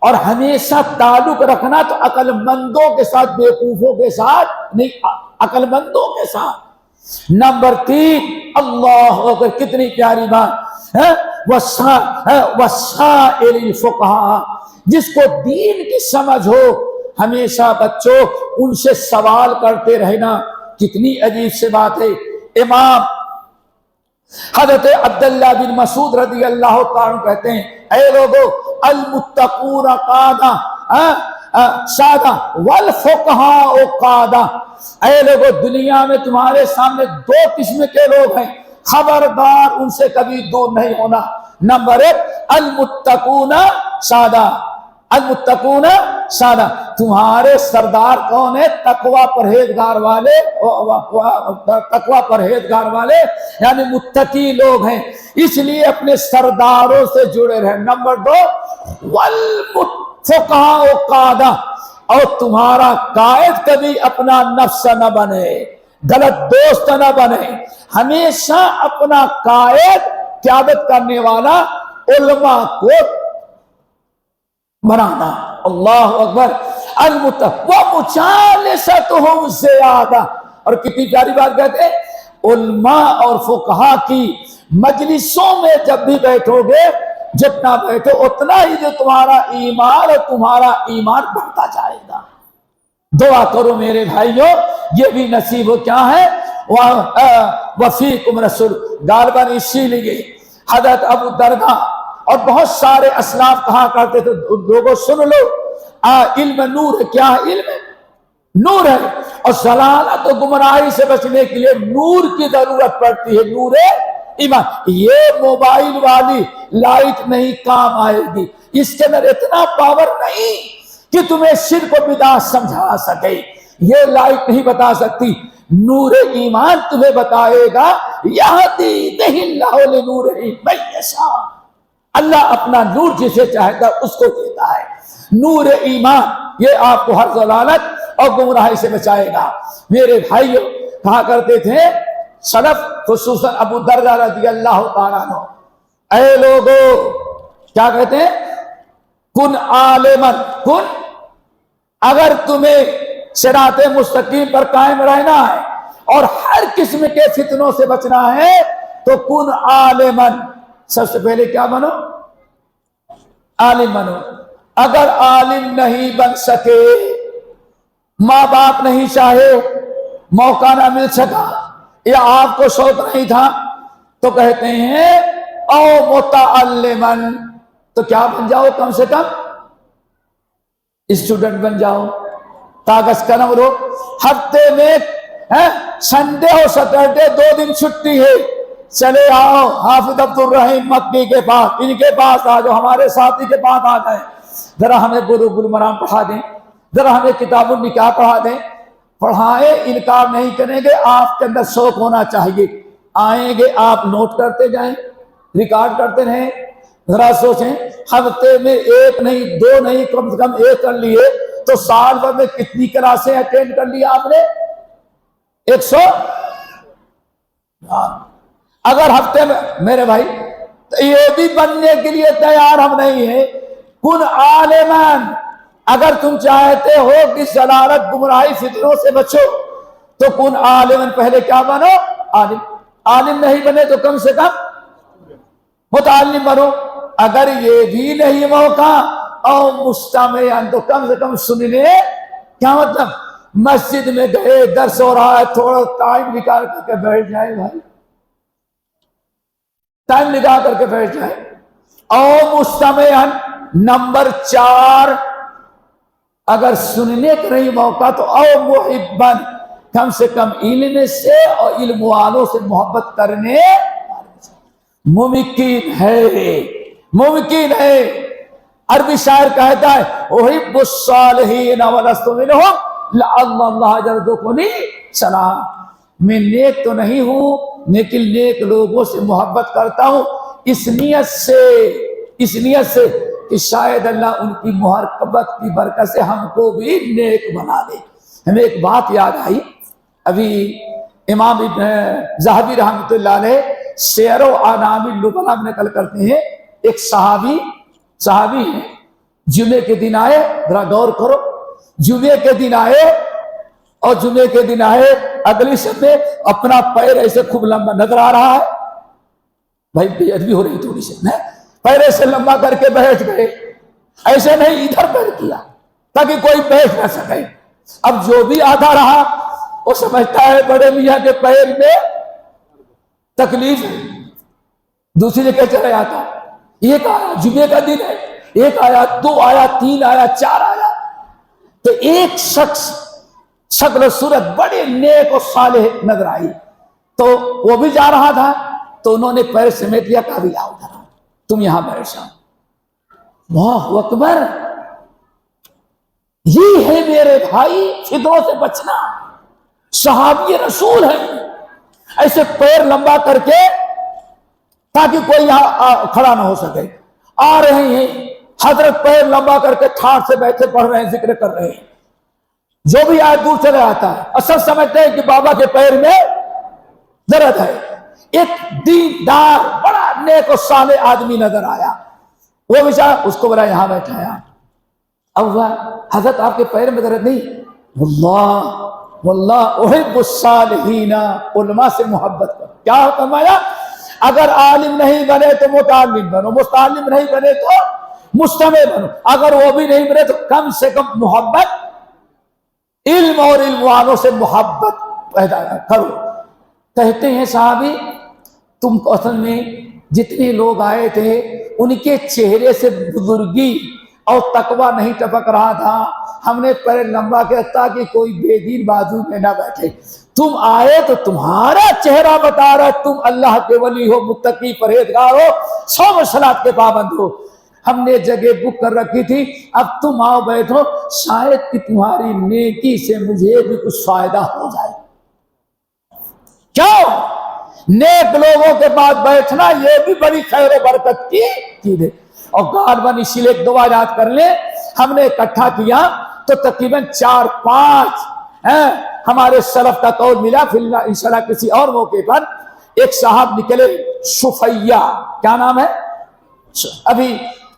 اور ہمیشہ تعلق رکھنا تو عقل مندوں کے ساتھ، بیوقوفوں کے ساتھ نہیں، عقل مندوں کے ساتھ۔ نمبر 3، اللہ اکبر، کتنی پیاری بات ہے، وسائل الفقہاء، جس کو دین کی سمجھ ہو، ہمیشہ بچوں ان سے سوال کرتے رہنا۔ کتنی عجیب سے بات ہے۔ امام حضرت عبداللہ بن مسعود رضی اللہ تعالیٰ کہتے ہیں، اے لوگو، المتقون قادہ سادہ والفقہاء قادہ، اے لوگو دنیا میں تمہارے سامنے 2 قسم کے لوگ ہیں، خبردار ان سے کبھی دور نہیں ہونا۔ نمبر 1، المتقون سادہ، المتقون سادہ، تمہارے سردار کون ہے؟ تقوی پرہیزگار والے، تقوی پرہیزگار والے یعنی متقی لوگ ہیں، اس لیے اپنے سرداروں سے جڑے رہے۔ نمبر 2، والفقہاء قادہ، اور تمہارا قائد کبھی اپنا نفس نہ بنے، غلط دوست نہ بنے، ہمیشہ اپنا قائد، قیادت کرنے والا علماء کو بنانا۔ اللہ اکبر، ومجالستہم زیادہ، اور کتنی پیاری بات کہتے ہیں، علماء اور فقہاء کی مجلسوں میں جب بھی بیٹھو گے، جتنا بیٹھو اتنا ہی جو تمہارا ایمان اور تمہارا ایمان بڑھتا جائے گا۔ دعا کرو میرے بھائیوں، یہ بھی نصیب ہو کیا ہے، وفیکم رسول، غالباً اسی لیے حضرت ابو درداء اور بہت سارے اسلاف کہا کرتے تھے، لوگوں سن لو، علم نور ہے۔ کیا ہے علم؟ نور ہے، اور ضلالت و گمراہی سے بچنے کے لیے نور کی ضرورت پڑتی ہے، نور ایمان۔ یہ موبائل والی لائٹ نہیں کام آئے گی، اس کے اندر اتنا پاور نہیں کہ تمہیں شرک و بدعت سمجھا سکے، یہ لائٹ نہیں بتا سکتی۔ نور ایمان تمہیں بتائے گا، یہدی بہ اللہ لنورہ من یشاء، اللہ اپنا نور جسے چاہتا ہے اس کو دیتا ہے۔ نور ایمان یہ آپ کو ہر ضلالت اور گمراہی سے بچائے گا۔ میرے بھائیوں، کہا کرتے تھے سلف، خصوصاً ابو درداء رضی اللہ تعالیٰ عنہ، اے لوگو، کیا کہتے ہیں، کن عالمن، کن، اگر تمہیں صراط مستقیم پر قائم رہنا ہے اور ہر قسم کے فتنوں سے بچنا ہے تو کن عالمن، سب سے پہلے کیا بنو؟ عالم بنو. اگر عالم نہیں بن سکے, ماں باپ نہیں چاہے, موقع نہ مل سکا, یا آپ کو شوق نہیں تھا, تو کہتے ہیں او متعلمن, تو کیا بن جاؤ, کم سے کم اسٹوڈنٹ بن جاؤ, کاغذ قلم لو. ہفتے میں سنڈے اور سیٹرڈے 2 دن چھٹی ہے, چلے آؤ حافظ عبد الرحیم مکی کے پاس, ان کے پاس آ جاؤ, ہمارے ساتھی کے پاس آ جائیں, ذرا ہمیں بلوغ المرام پڑھا دیں, ذرا ہمیں کتاب النکاح پڑھا دیں. پڑھائیں, انکار نہیں کریں گے, آپ کے اندر شوق ہونا چاہیے. آئیں گے, آپ نوٹ کرتے جائیں, ریکارڈ کرتے رہیں. ذرا سوچیں, ہفتے میں 1 نہیں 2 نہیں, کم سے کم 1 کر لیے تو سال بھر میں کتنی کلاسیں اٹینڈ کر لی آپ نے؟ 100. اگر ہفتے میں, میرے بھائی یہ بھی بننے کے لیے تیار ہم نہیں ہیں. کن عالمن, اگر تم چاہتے ہو کہ ضلالت گمراہی فتنوں سے بچو تو کن عالمن, پہلے کیا بنو, عالم. عالم نہیں بنے تو کم سے کم متعلم بنو. اگر یہ بھی نہیں موقع, اور مستمعن, تو کم سے کم سننے. کیا مطلب, مسجد میں گئے, درس ہو رہا ہے, تھوڑا ٹائم نکال کر کے بیٹھ جائے بھائی, ٹائم نکال کر کے بیٹھ جائے. او مستمعن. نمبر 4, اگر سننے کا نہیں موقع تو او محبن, کم سے کم علم سے اور علم والوں سے محبت کرنے. ممکن ہے, ممکن ہے. عربی شاعر کہتا ہے احب الصالحین ولست منہم لعل اللہ یرزقنی سلام. میں نیک تو نہیں ہوں, لیکن نیک لوگوں سے محبت کرتا ہوں, اس نیت سے کہ شاید اللہ ان کی محبت کی برکت سے ہم کو بھی نیک بنا دے. ہمیں ایک بات یاد آئی, ابھی امام ابن ذہبی رحمۃ اللہ علیہ سیر و اعلام النبلاء میں نقل کرتے ہیں, ایک صحابی ہیں, جمعے کے دن آئے, ذرا غور کرو, جمعے کے دن آئے, اور جمعے کے دن آئے, اگلی شب میں اپنا پیر ایسے خوب لمبا نظر آ رہا ہے, بھائی بے ادبی ہو رہی تھوڑی سی, پیر ایسے لمبا کر کے بیٹھ گئے, ایسے نہیں ادھر پیر کیا تاکہ کوئی بیٹھ نہ سکے. اب جو بھی آدھا رہا وہ سمجھتا ہے بڑے میاں کے پیر میں تکلیف ہے, دوسری جگہ چلا جاتا. ایک آیا, جمعے کا دن ہے, ایک آیا, 2 آیا, 3 آیا, 4 آیا, تو ایک شخص شکل و صورت بڑے نیک اور صالح نظر آئی, تو وہ بھی جا رہا تھا, تو انہوں نے پیر سمیٹ لیا, کہا بھی آؤ ذرا تم یہاں بیٹھ جاؤ. اللہ اکبر. یہ ہے میرے بھائی فتنوں سے بچنا. صحابی رسول ہیں, ایسے پیر لمبا کر کے تاکہ کوئی یہاں کھڑا نہ ہو سکے. آ رہے ہیں, حضرت پیر لمبا کر کے ٹھاٹ سے بیٹھے پڑھ رہے ہیں, ذکر کر رہے ہیں. جو بھی آئے دور چلے آتا ہے, اصل سمجھتے ہیں کہ بابا کے پیر میں درد ہے. ایک دیندار بڑا نیک و صالح آدمی نظر آیا, وہ بیچارہ, اس کو بولا یہاں بیٹھایا. اب حضرت آپ کے پیر میں درد نہیں؟ واللہ احب الصالحین, علماء سے محبت کر. کیا فرمایا, اگر عالم نہیں بنے تو متعلم بنو, متعلم نہیں بنے تو مستمع بنو, اگر وہ بھی نہیں بنے تو کم سے کم محبت, علم اور علم والوں سے محبت پیدا کرو. کہتے ہیں صحابی, تم کو اصل میں جتنے لوگ آئے تھے ان کے چہرے سے بزرگی اور تقوی نہیں ٹپک رہا تھا. ہم نے پیر لمبا کیا تاکہ کوئی بے دین بازو میں نہ بیٹھے. تم آئے تو تمہارا چہرہ بتا رہا تم اللہ کے ولی ہو, متقی پرہیزگار ہو, 100 صلات کے پابند ہو. ہم نے جگہ بک کر رکھی تھی, اب تم آؤ بیٹھو, شاید کہ تمہاری نیکی سے مجھے بھی کچھ فائدہ ہو جائے. کیوں؟ نیک لوگوں کے پاس بیٹھنا یہ بھی بڑی خیر و برکت کی چیز ہے. اور غالباً اسی لیے ایک دعا یاد کر لیں, ہم نے اکٹھا کیا تو تقریباً 4-5 ہمارے سلف کا قول ملا. پھر انشاءاللہ کسی اور موقع پر ایک صاحب نکلے, شفیہ, کیا نام ہے, ابھی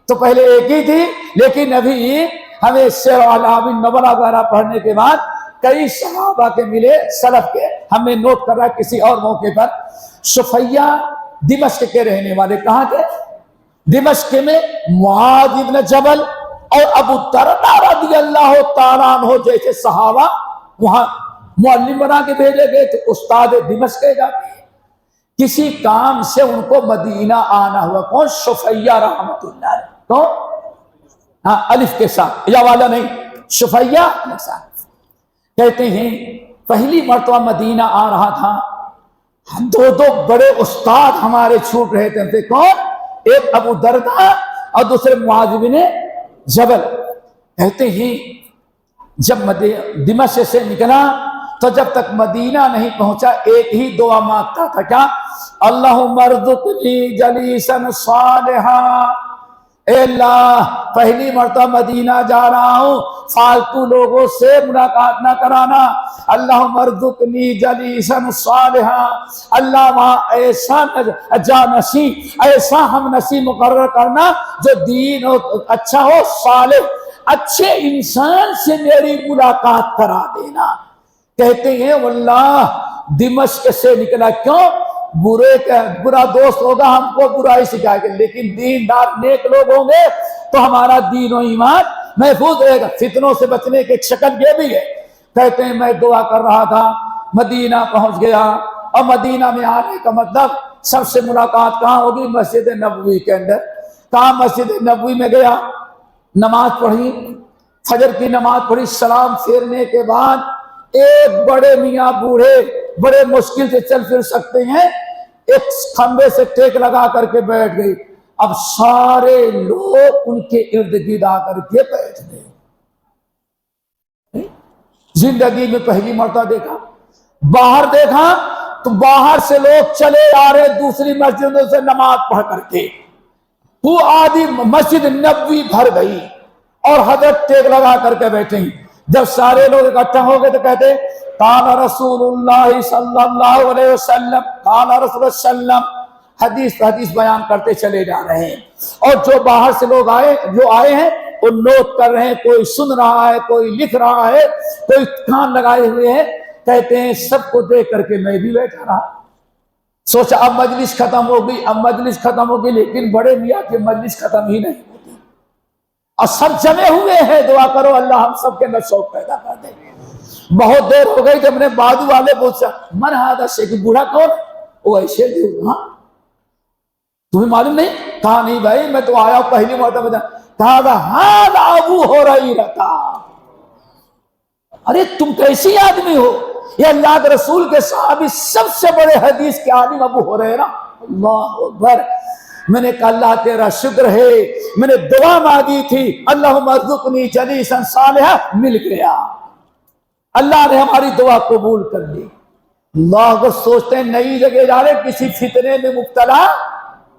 تو پہلے ایک ہی تھی, لیکن ابھی ہمیں سیر اعلام النبلاء وغیرہ پڑھنے کے بعد کئی صحابہ کے ملے, سلف کے, ہم نے نوٹ کر رہا کسی اور موقع پر. شفیہ دمشق کے رہنے والے, کہاں کے, دمشق میں معاذ ابن جبل اور ابو درداء رضی اللہ تعالیٰ عنہ جیسے صحابہ وہاں معلم بنا کے بھیجے گئے تھے، استاد دمشق کہے جاتے ہیں۔ کسی کام سے ان کو مدینہ آنا ہوا۔ کون؟ شفیہ رحمت اللہ علیہ۔ کون؟ ہاں، الف کے ساتھ، یا والا نہیں، شفیہ کے ساتھ۔ کہتے ہیں پہلی مرتبہ مدینہ آ رہا تھا، دو بڑے استاد ہمارے چھوٹ رہے تھے۔ کون؟ ایک ابو درداء اور دوسرے معاذ بن جبل۔ کہتے ہیں جب دمشق سے نکلا تو جب تک مدینہ نہیں پہنچا ایک ہی دعا مانگتا تھا، کیا؟ اللہم ارزقنی جلیسا صالحا، اے اللہ پہلی مرتبہ مدینہ جا رہا ہوں، فالتو لوگوں سے ملاقات نہ کرانا۔ اللہم ارزقنی جلیسا صالحا، اللہ وہاں ایسا جانشی، ایسا ہم نشی مقرر کرنا جو دین اچھا ہو، صالح اچھے انسان سے میری ملاقات کرا دینا۔ کہتے ہیں واللہ دمشق سے نکلا، کیوں؟ برا دوست ہوگا ہم کو برائی سکھائے گا، لیکن دیندار نیک لوگ ہوں گے تو ہمارا دین و ایمان محفوظ رہے گا۔ فتنوں سے بچنے کی ایک شکل یہ بھی ہے۔ کہتے ہیں میں دعا کر رہا تھا، مدینہ پہنچ گیا، اور مدینہ میں آنے کا مطلب سب سے ملاقات کہاں ہوگی؟ مسجد نبوی کے اندر۔ کہاں؟ مسجد نبوی میں گیا، نماز پڑھی، فجر کی نماز پڑھی، سلام پھیرنے کے بعد ایک بڑے میاں بوڑھے بڑے مشکل سے چل پھر سکتے ہیں، ایک کھمبے سے ٹیک لگا کر کے بیٹھ گئی۔ اب سارے لوگ ان کے ارد گرد آ کر کے بیٹھ گئے۔ زندگی میں پہلی مرتبہ دیکھا، باہر دیکھا تو باہر سے لوگ چلے آ رہے دوسری مسجدوں سے نماز پڑھ کر کے، وہ آدھی مسجد نبوی بھر گئی اور حضرت ٹیک لگا کر کے بیٹھے۔ جب سارے لوگ اکٹھا ہو گئے تو کہتے قال رسول اللہ صلی اللہ علیہ وسلم، قال رسول اللہ صلی اللہ علیہ وسلم، حدیث بیان کرتے چلے جا رہے ہیں۔ اور جو باہر سے لوگ آئے ہیں وہ نوٹ کر رہے ہیں، کوئی سن رہا ہے، کوئی لکھ رہا ہے، کوئی کان لگائے ہوئے ہیں۔ کہتے ہیں سب کو دیکھ کر کے میں بھی بیٹھا رہا، سوچا اب مجلس ختم ہوگی، اب مجلس ختم ہوگی، لیکن بڑے میاں کی مجلس ختم ہی نہیں ہوتی، اور سب جمے ہوئے ہیں۔ دعا کرو اللہ ہم سب کے اندر شوق پیدا کر دے۔ بہت دیر ہو گئی، جب نے بازو والے پوچھا من ہذا شیخ، بوڑھا کون؟ وہ ایسے ہاں تمہیں معلوم نہیں؟ کہا نہیں بھائی میں تو آیا ہوں پہلی مرتبہ۔ کہا ہذا ابو ہریرہ، ارے تم کیسی آدمی ہو؟ یہ اللہ کے رسول کے صحابی سب سے بڑے حدیث کے عالم ابو ہریرہ۔ اللہ اکبر۔ میں نے کہا اللہ تیرا شکر ہے، میں نے دعا مانگی تھی اللہم ارزقنی جلیسا صالحا، مل گیا، اللہ نے ہماری دعا قبول کر لی۔ اللہ کو سوچتے ہیں نئی جگہ جا رہے کسی فتنے میں مبتلا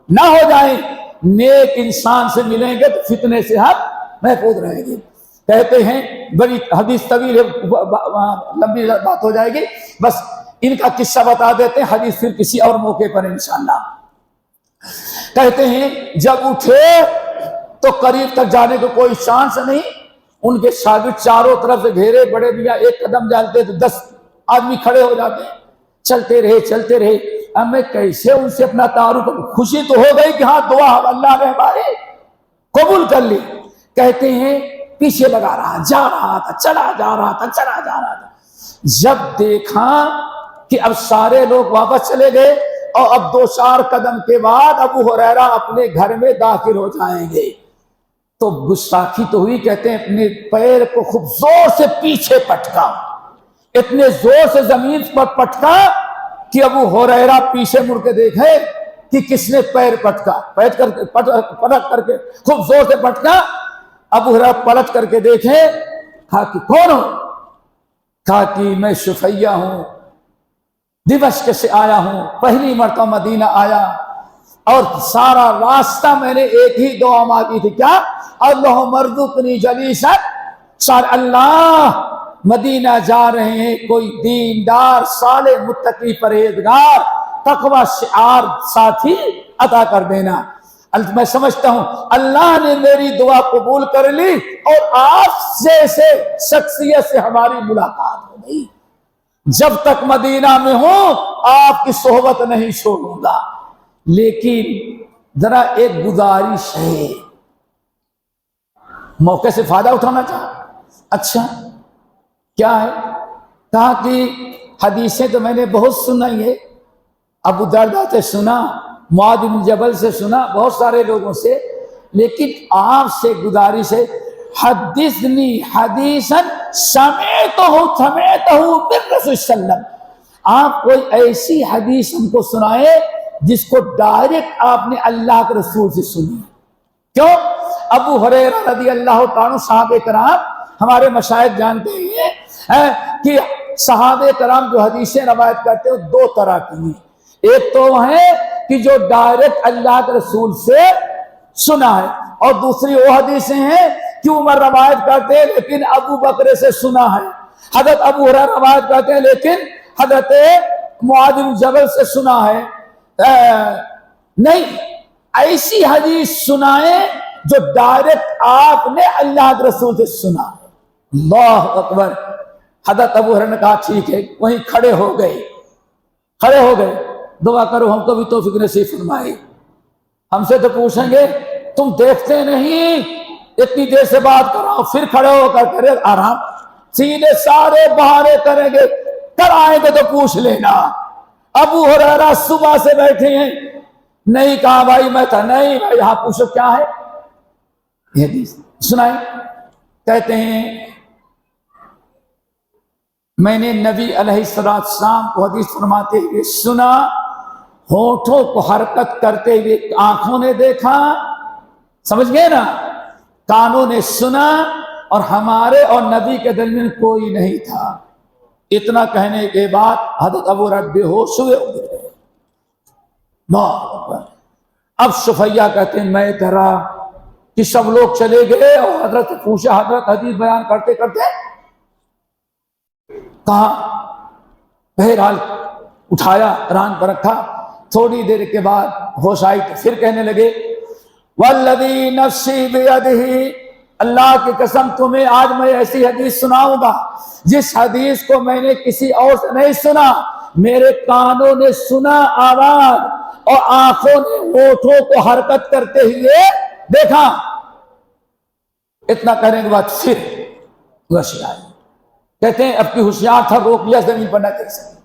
نہ ہو جائیں، نیک انسان سے ملیں گے تو فتنے سے ہم محفوظ رہیں گے۔ کہتے ہیں بڑی حدیث طویل ہے، لمبی بات ہو جائے گی، بس ان کا قصہ بتا دیتے ہیں، حدیث پھر کسی اور موقع پر انشاءاللہ۔ کہتے ہیں جب اٹھے تو قریب تک جانے کو کوئی چانس نہیں، ان کے شاگرد چاروں طرف سے گھیرے، بڑے میاں ایک قدم ڈالتے تو 10 آدمی کھڑے ہو جاتے ہیں۔ چلتے رہے۔ اب میں کیسے ان سے اپنا تعارف کروں؟ خوشی تو ہو گئی کہ ہاں دعا اللہ نے ہماری قبول کر لی۔ کہتے ہیں پیچھے لگا رہا، جا رہا تھا، چلا جا رہا تھا۔ جب دیکھا کہ اب سارے لوگ واپس چلے گئے اور اب 2-4 قدم کے بعد ابو ہریرہ اپنے گھر میں داخل ہو جائیں گے، تو گستاخی تو ہوئی۔ کہتے ہیں اپنے پیر کو خوب زور سے پیچھے پٹکا، اتنے زور سے زمین پر پٹکا کہ ابو ہریرہ پیچھے مڑ کے دیکھے کہ کس نے پیر پٹکا، پلٹ کر کے خوب زور سے پٹکا۔ ابو ہریرہ پلٹ کر کے دیکھے، کہا کہ کون ہو؟ کہا کہ میں شفیہ ہوں، دمشق سے آیا ہوں، پہلی مرتبہ مدینہ آیا، اور سارا راستہ میں نے ایک ہی دعا مانگی تھی، کیا؟ اللہم ارزقنی جلیسا صالحا، اللہ مدینہ جا رہے ہیں کوئی دیندار صالح متقی پرہیزگار تقوی شعار ساتھی عطا کر دینا۔ میں سمجھتا ہوں اللہ نے میری دعا قبول کر لی اور آپ جیسے شخصیت سے ہماری ملاقات ہو گئی۔ جب تک مدینہ میں ہوں آپ کی صحبت نہیں چھوڑوں گا، لیکن ذرا ایک گزارش ہے، موقع سے فائدہ اٹھانا چاہا۔ اچھا کیا ہے؟ کہا کہ حدیثیں تو میں نے بہت سنائی ہے، ابو درداء سے سنا، معاذ بن جبل سے سنا، بہت سارے لوگوں سے، لیکن آپ سے گزارش ہے، حدثنی حدیثا سمعتہ من رسول صلی اللہ علیہ وسلم، آپ کوئی ایسی حدیث ہم کو سنائے جس کو ڈائریکٹ آپ نے اللہ کے رسول سے سنی۔ کیوں؟ ابو ہریرہ رضی اللہ تعالیٰ صحابہ کرام، ہمارے مشائخ جانتے ہیں کہ صحابہ کرام جو حدیثیں روایت کرتے ہیں دو طرح کی ہیں، ایک تو وہ ہے کہ جو ڈائریکٹ اللہ کے رسول سے سنا ہے، اور دوسری وہ حدیثیں ہیں کہ عمر روایت کرتے ہیں لیکن ابو بکر سے سنا ہے، حضرت ابو ہریرہ روایت کرتے ہیں لیکن حضرت معاذ بن جبل سے سنا ہے۔ نہیں، ایسی حدیث سنائیں جو ڈائریکٹ آپ نے اللہ کے رسول سے سنا ہے۔ اللہ اکبر۔ حضرت ابو ہریرہ نے کہا ٹھیک ہے، وہیں کھڑے ہو گئے، دعا کرو ہم کو بھی توفیق نصیب فرمائے۔ ہم سے تو پوچھیں گے تم دیکھتے نہیں، اتنی دیر سے بات کر رہا ہوں، پھر کھڑے ہو کر کرے آرام، سیدھے سارے بہانے کریں گے، کر آئیں گے تو پوچھ لینا۔ ابو ہریرہ صبح سے بیٹھے ہیں، نہیں کہا بھائی میں تھا، نہیں بھائی یہاں پوچھو کیا ہے، یہ حدیث سنائیں۔ کہتے ہیں میں نے نبی علیہ السلام کو حدیث فرماتے ہوئے سنا، ہونٹوں کو حرکت کرتے ہوئے آنکھوں نے دیکھا، سمجھ گئے نا، کانوں نے سنا، اور ہمارے اور نبی کے درمیان کوئی نہیں تھا۔ اتنا کہنے کے بعد حضرت ابو ہریرہ بے ہوش ہوئے ہو گئے۔ اب صفیہ کہتے ہیں میں ڈرا کہ سب لوگ چلے گئے، اور حضرت پوچھا، حضرت حدیث بیان کرتے کرتے کہاں؟ بہرحال اٹھایا، ران پر رکھا، تھوڑی دیر کے بعد ہوش آئی تو پھر کہنے لگے والذی نفسی بیدہ، اللہ کی قسم تمہیں آج میں ایسی حدیث سناؤں گا جس حدیث کو میں نے کسی اور سے نہیں سنا، میرے کانوں نے سنا آواز اور آنکھوں نے ہونٹوں کو حرکت کرتے ہوئے دیکھا۔ اتنا کہنے کے بعد پھر غشی آئی، کہتے ہیں اب کی ہوشیار تھا، روک لیا، زمین پر نہ گر سکے۔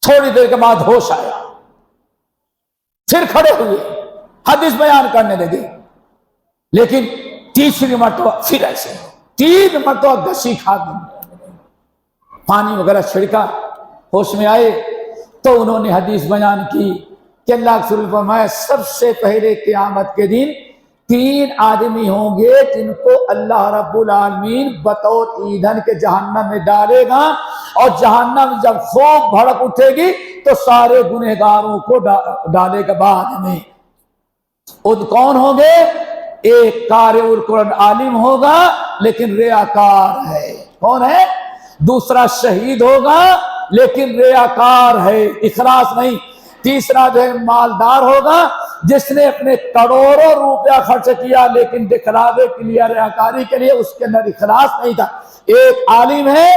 تھوڑی دیر کے بعد ہوش آیا، پھر کھڑے ہوئے، حدیث بیان کرنے لگے، لیکن تیسری مرتبہ پھر ایسے 3 مرتبہ گھسی کھا دی، پانی وغیرہ چھڑکا، ہوش میں آئے تو انہوں نے حدیث بیان کی کہ اللہ کے رسول فرمایا سب سے پہلے قیامت کے دن 3 آدمی ہوں گے جن کو اللہ رب العالمین بطور ایندھن کے جہنم میں ڈالے گا، اور جہنم جب خوب بھڑک اٹھے گی تو سارے گنہگاروں کو ڈالے گا بعد میں۔ ان کون ہوں گے؟ ایک قارئ القرآن عالم ہوگا لیکن ریاکار ہے، کون ہے؟ دوسرا شہید ہوگا لیکن ریاکار ہے، اخلاص نہیں۔ تیسرا جو ہے مالدار ہوگا جس نے اپنے کروڑوں روپیہ خرچ کیا لیکن دکھلاوے کے لیے، ریاکاری کے لیے، اس کے اندر اخلاص نہیں تھا۔ ایک عالم ہے،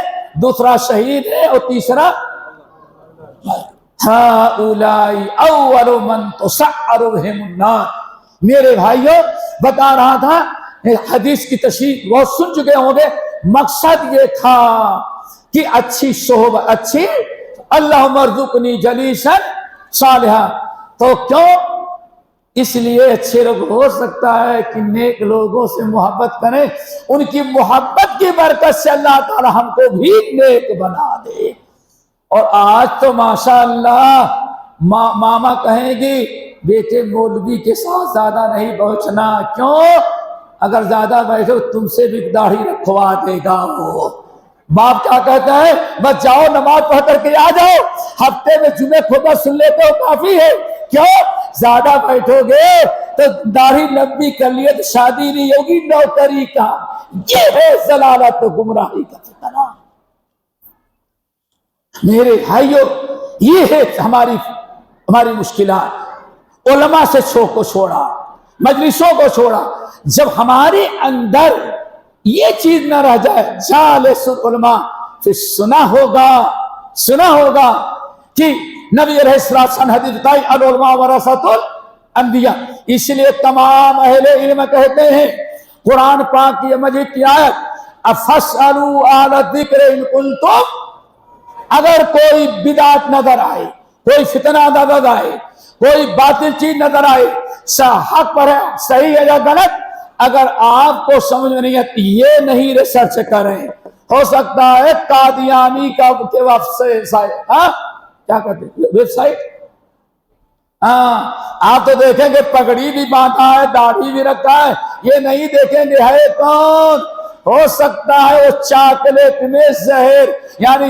دوسرا شہید ہے، اور تیسرا ہؤلاء اول من تسعر بهم النار۔ میرے بھائیوں بتا رہا تھا، حدیث کی تشریح بہت سن چکے ہوں گے، مقصد یہ تھا کہ اچھی صحبت، اچھی اللہم ارزقنی جلیسا صالحا، تو کیوں؟ اس لیے اچھے لوگ ہو سکتا ہے کہ نیک لوگوں سے محبت کریں، ان کی محبت کی برکت سے اللہ تعالی ہم کو بھی نیک بنا دے۔ اور آج تو ماشاءاللہ ماما کہیں گی بیٹے مولوی کے ساتھ زیادہ نہیں پہنچنا، کیوں؟ اگر زیادہ بیٹھو تم سے بھی داڑھی رکھوا دے گا وہ۔ باپ کیا کہتا ہے؟ بس جاؤ نماز پڑھ کر کے آ جاؤ، ہفتے میں جمعے خطبہ سن لیتے ہو کافی ہے، کیوں؟ زیادہ بیٹھو گے تو داڑھی لمبی کر لیے تو شادی نہیں ہوگی، نوکری کا۔ یہ ہے ضلالت و گمراہی کا فتنہ۔ میرے بھائیوں یہ ہے ہماری مشکلات۔ علماء سے کو چھوڑا، مجلسوں کو چھوڑا، جب ہمارے اندر یہ چیز نہ رہ جائے جالس العلماء، پھر سنا ہوگا کہ نبی علیہ السلام حدیث بتائی العلماء ورثۃ انبیاء. اس لیے تمام اہل علم کہتے ہیں قرآن پاک کی مجید کی آیت فَاسْأَلُوا أَهْلَ الذِّكْرِ إِن كُنتُمْ، اگر کوئی بدعت نظر آئے، کوئی فتنہ نظر آئے، کوئی باطل چیز نظر آئے، حق پر ہے، صحیح ہے یا غلط، اگر آپ کو سمجھ میں نہیں آتی یہ نہیں ریسرچ کریں. ہو سکتا ہے قادیانی کا ویب سائٹ، کیا کہتے ہیں ویب سائٹ، آپ تو دیکھیں گے پگڑی بھی باندھا ہے، داڑھی بھی رکھا ہے، یہ نہیں دیکھیں گے ہے کون. ہو سکتا ہے وہ چاکلیٹ میں زہر یعنی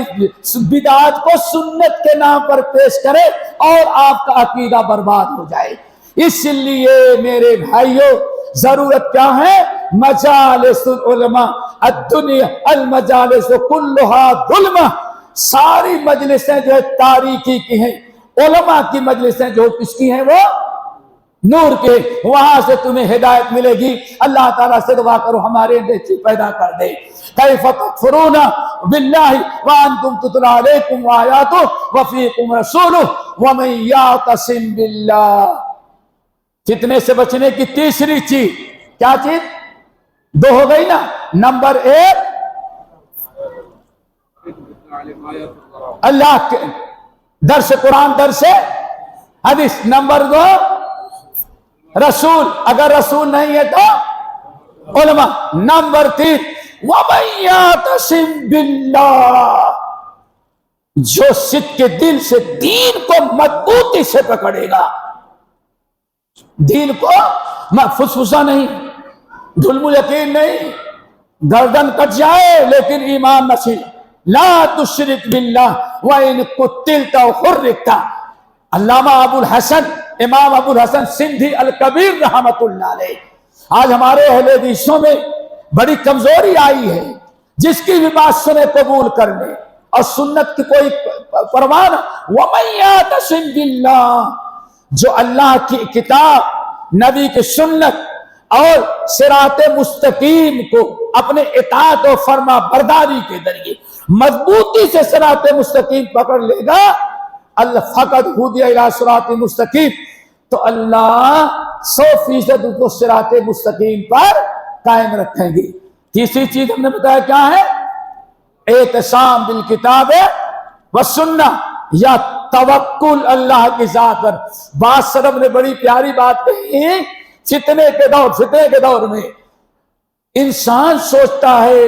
بدعات کو سنت کے نام پر پیش کرے اور آپ کا عقیدہ برباد ہو جائے. اس لیے میرے بھائیوں ضرورت کیا ہے؟ مجالس العلماء الدنیا المجالس كلها ظلمہ. ساری مجلسیں جو ہے تاریکی کی ہیں، علماء کی مجلسیں جو کس کی ہیں وہ نور کے، وہاں سے تمہیں ہدایت ملے گی. اللہ تعالیٰ سے دعا کرو ہمارے اندر پیدا کر دے. کیف تکفرون باللہ وانتم تتلی علیکم آیاتہ وفیکم رسولہ ومن یعتصم باللہ. فتنے سے بچنے کی تیسری چیز کیا چیز؟ دو ہو گئی نا. نمبر ایک اللہ کے درس قرآن، درس حدیث. نمبر دو رسول، اگر رسول نہیں ہے تو علماء. نمبر تین وَمَن يَعْتَصِم بِاللَّهِ، جو صدق کے دل سے دین کو مضبوطی سے پکڑے گا، دین کو فسفسا نہیں، ظلم یقین نہیں، گردن کٹ جائے لیکن ایمان نصیب. لا تشرک باللہ وَإِن قُتِلْتَ وَحُرِّقْتَ. علامہ ابو الحسن، امام ابو الحسن سندھی الکبیر رحمت اللہ علیہ. آج ہمارے اہل حدیثوں میں بڑی کمزوری آئی ہے، جس کی بھی بات سنے قبول کر لے اور سنت کی کوئی پرواہ نہ. وَمَن يَعْتَصِم بِاللَّهِ، جو اللہ کی کتاب، نبی کی سنت اور صراط مستقیم کو اپنے اطاعت و فرما برداری کے ذریعے مضبوطی سے صراط مستقیم پکڑ لے گا، اللہ فقط ہدی الی صراط مستقیم، تو اللہ 100% اس کو صراط مستقیم پر قائم رکھیں گے. تیسری چیز ہم نے بتایا کیا ہے؟ اعتصام بالکتاب والسنہ یا توکل اللہ کی ذات پر. بعض سلف نے بڑی پیاری بات کہی، فتنے کے دور میں انسان سوچتا ہے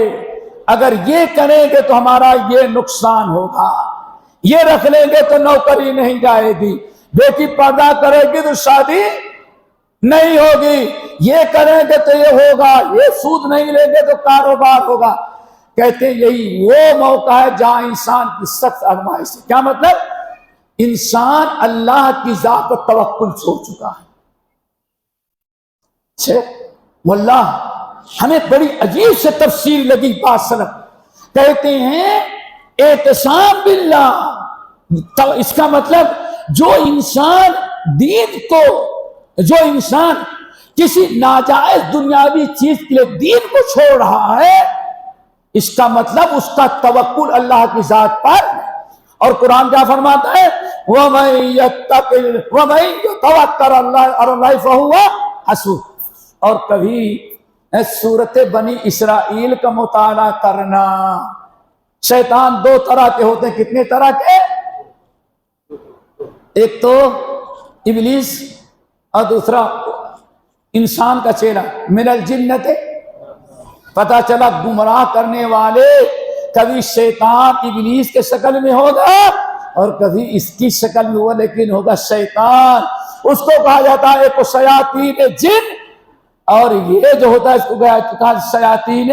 اگر یہ کریں گے تو ہمارا یہ نقصان ہوگا، یہ رکھ لیں گے تو نوکری نہیں جائے گی، بیٹی پردہ کرے گی تو شادی نہیں ہوگی، یہ کریں گے تو یہ ہوگا، یہ سود نہیں لیں گے تو کاروبار ہوگا. کہتے ہیں یہی وہ موقع ہے جہاں انسان کی سخت آزمائش ہے. کیا مطلب؟ انسان اللہ کی ذات پر توکل چھوڑ چکا ہے. واللہ ہمیں بڑی عجیب سے تفسیر لگی بات سلف. کہتے ہیں اعتصام باللہ، اس کا مطلب جو انسان دین کو، جو انسان کسی ناجائز دنیاوی چیز کے لیے دین کو چھوڑ رہا ہے، اس کا مطلب اس کا توکل اللہ کی ذات پر. اور قرآن کیا فرماتا ہے؟ وَمَن يَتَوَكَّلْ عَلَى اللَّهِ فَهُوَ حَسْبُهُ. اور کبھی سورت بنی اسرائیل کا مطالعہ کرنا. شیطان دو طرح کے ہوتے ہیں. کتنے طرح کے؟ ایک تو ابلیس اور دوسرا انسان کا چیلا. من الجنت، پتہ چلا گمراہ کرنے والے کبھی شیطان ابلیس کے شکل میں ہوگا اور کبھی اس کی شکل میں ہوگا، لیکن ہوگا شیطان. اس کو کہا جاتا ہے ایک شیاطین جن، اور یہ جو ہوتا ہے اس کو کہا شیاطین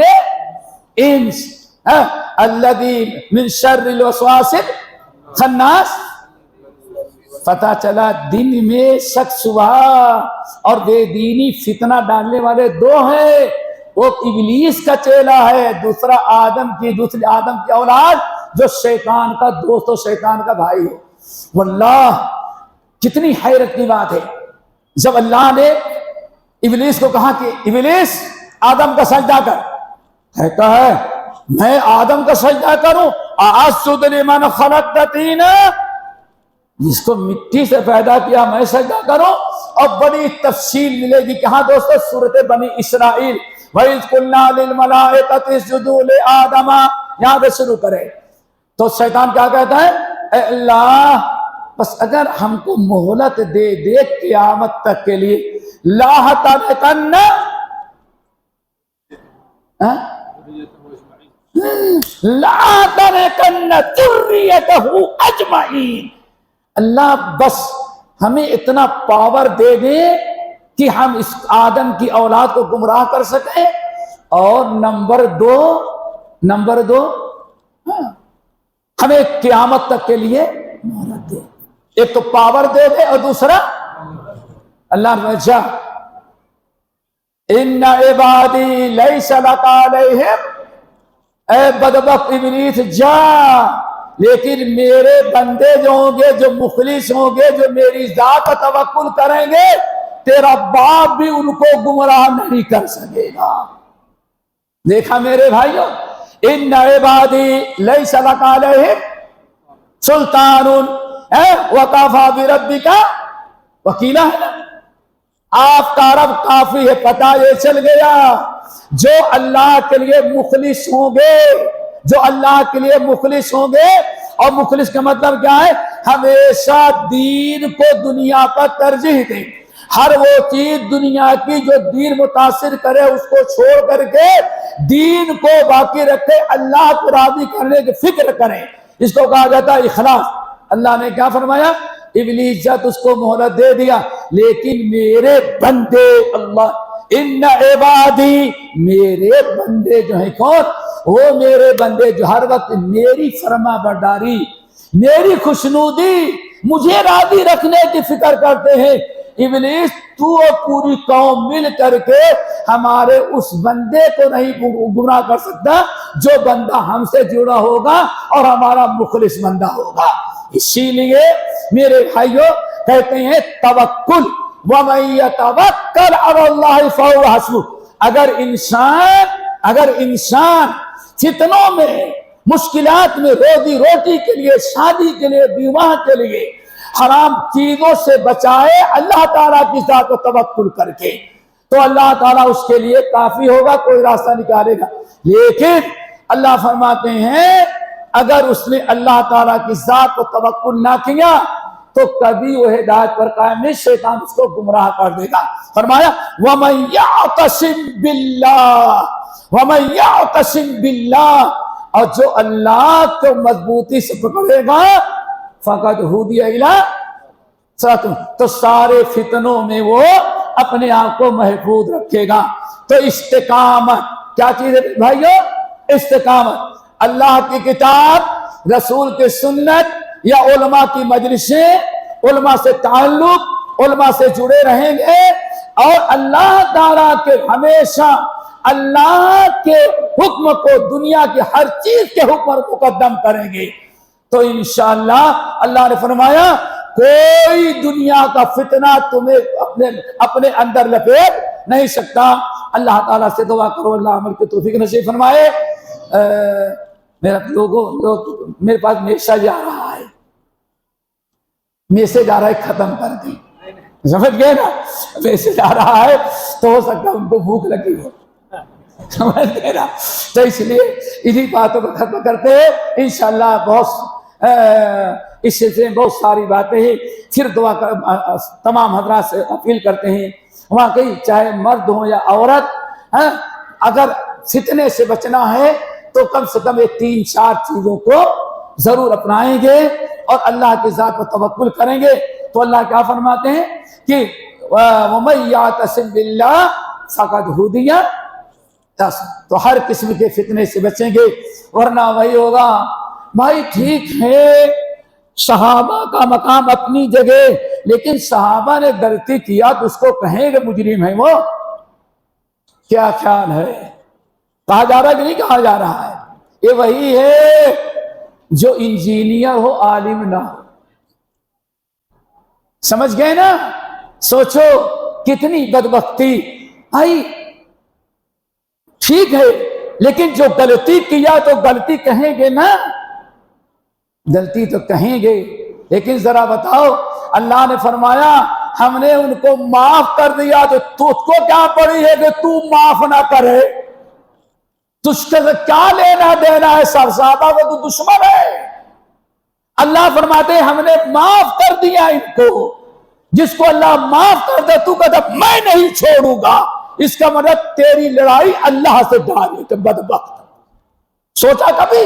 انس. الذی من شر الوسواس الخناس. پتہ چلا دن میں شک صبح اور بے دینی فتنہ ڈالنے والے دو ہیں. وہ ابلیس کا چیلا ہے، دوسری آدم کی اولاد جو شیطان کا دوست و شیطان کا بھائی ہو. واللہ کتنی حیرت کی بات ہے جب اللہ نے ابلیس کو کہا کہ ابلیس آدم کا سجدہ کر. کہتا ہے میں آدم کا سجدہ کروں؟ اسجد لمن خلقت طینا، جس کو مٹی سے پیدا کیا میں سجدہ کروں؟ اور بڑی تفصیل ملے گی. کہاں دوستو؟ سورۃ بنی اسرائیل. وَإِذْ قُلْنَا لِلْمَلَائِكَةِ اسْجُدُوا لِآدَمَ. یہاں سے شروع کرے تو شیطان کیا کہتا ہے؟ اے اللہ بس اگر ہم کو مہلت دے دے قیامت تک کے لیے لا تَرْكَنَّ ذُرِّيَّتَهُ أَجْمَعِينَ. اللہ بس ہمیں اتنا پاور دے دے کہ ہم اس آدم کی اولاد کو گمراہ کر سکیں. اور نمبر دو ہمیں قیامت تک کے لیے مہلت دے. ایک تو پاور دے دے اور دوسرا اللہ نے جا ان عبادی لیس لک علیہم. اے بدبخت ابلیس جا، لیکن میرے بندے جو ہوں گے، جو مخلص ہوں گے، جو میری ذات پر توکل کریں گے، تیرا باپ بھی ان کو گمراہ نہیں کر سکے گا. دیکھا میرے بھائیوں، ان عبادی لیس لک علیہم سلطان وکفی بربک وکیلا. ہے نا، آپ کا رب کافی ہے. پتہ یہ چل گیا جو اللہ کے لیے مخلص ہوں گے، جو اللہ کے لیے مخلص ہوں گے. اور مخلص کا مطلب کیا ہے؟ ہمیشہ دین کو دنیا پر ترجیح دیں. ہر وہ چیز دنیا کی جو دین متاثر کرے اس کو چھوڑ کر کے دین کو باقی رکھے، اللہ کو راضی کرنے کی فکر کریں. اس کو کہا جاتا ہے اخلاص. اللہ نے کیا فرمایا؟ ابلیس جب اس کو مہلت دے دیا، لیکن میرے بندے، اللہ ان عبادی، میرے بندے جو ہیں کون؟ وہ میرے بندے جو ہر وقت میری فرما برداری، میری خوشنودی، مجھے راضی رکھنے کی فکر کرتے ہیں. ابلیس تو پوری قوم مل کر کے ہمارے اس بندے کو نہیں گمراہ کر سکتا جو بندہ ہم سے جڑا ہوگا اور ہمارا مخلص بندہ ہوگا. اسی لیے میرے بھائیوں کہتے ہیں توکل وَمَن يَتَوَكَّلْ عَلَى اللَّهِ فَهُوَ حَسْبُهُ. اگر انسان فتنوں میں، مشکلات میں، روزی کے لیے، شادی کے لیے، بیوہ کے لیے حرام چیزوں سے بچائے اللہ تعالیٰ کی ذات کو توکل کر کے، تو اللہ تعالیٰ اس کے لیے کافی ہوگا، کوئی راستہ نکالے گا. لیکن اللہ فرماتے ہیں اگر اس نے اللہ تعالیٰ کی ذات کو توکل نہ کیا تو کبھی وہ ہدایت پر قائم نہیں، شیطان اس کو گمراہ کر دے گا. فرمایا وَمَن يَعْتَصِمْ بِاللَّهِ وَمَن يَعْتَصِمْ بِاللَّهِ. اور جو اللہ کو مضبوطی سے پکڑے گا فقد ہدی الی صراط، تو سارے فتنوں میں وہ اپنے آپ کو محفوظ رکھے گا. تو استقامت کیا چیز ہے بھائیو؟ استقامت اللہ کی کتاب، رسول کی سنت یا علماء کی مجلسیں، علماء سے تعلق، علماء سے جڑے رہیں گے اور اللہ تعالیٰ کے ہمیشہ اللہ کے حکم کو دنیا کی ہر چیز کے حکم پر مقدم کریں گے تو انشاءاللہ اللہ نے فرمایا کوئی دنیا کا فتنہ تمہیں اپنے اندر لپیٹ نہیں سکتا. اللہ تعالیٰ سے دعا کرو اللہ عمل کی توفیق نصیب فرمائے. میرا لوگ میرے پاس میسج آ رہا ہے، میسج آ رہا ہے، ختم کر دیں. سمجھ گئے نا؟ میسج آ رہا ہے تو ہو سکتا ہے ان کو بھوک لگی ہو، سمجھ گئے نا؟ تو اس لیے انہی باتوں کو ختم کرتے ہیں. انشاءاللہ بہت اس سلسلے میں بہت ساری باتیں ہیں. پھر دعا کر تمام حضرات سے اپیل کرتے ہیں، واقعی چاہے مرد ہو یا عورت، اگر فتنے سے بچنا ہے تو کم سے کم یہ 3-4 چیزوں کو ضرور اپنائیں گے اور اللہ کی ذات پر توکل کریں گے تو اللہ کیا فرماتے ہیں کہ وَمَن يَعْتَصِمْ بِاللَّهِ فَقَدْ هُدِیَ. تو ہر قسم کے فتنے سے بچیں گے، ورنہ وہی ہوگا. بھائی ٹھیک ہے صحابہ کا مقام اپنی جگہ، لیکن صحابہ نے غلطی کیا تو اس کو کہیں گے مجرم ہے وہ. کیا خیال ہے؟ کہا جا رہا ہے کہ نہیں کہا جا رہا ہے؟ یہ وہی ہے جو انجینئر ہو عالم نہ ہو. سمجھ گئے نا؟ سوچو کتنی بدبختی. بھائی ٹھیک ہے لیکن جو غلطی کیا تو غلطی کہیں گے نا، غلطی تو کہیں گے. لیکن ذرا بتاؤ اللہ نے فرمایا ہم نے ان کو معاف کر دیا تو تجھ کو کیا پڑی ہے کہ تو معاف نہ کرے؟ تجھ سے کیا لینا دینا ہے؟ سب صحابہ کو تو دشمن ہے۔ اللہ فرماتے ہیں ہم نے معاف کر دیا ان کو۔ جس کو اللہ معاف کر دے تو کہتا میں نہیں چھوڑوں گا، اس کا مطلب تیری لڑائی اللہ سے ڈالے کہ بدبخت۔ سوچا کبھی؟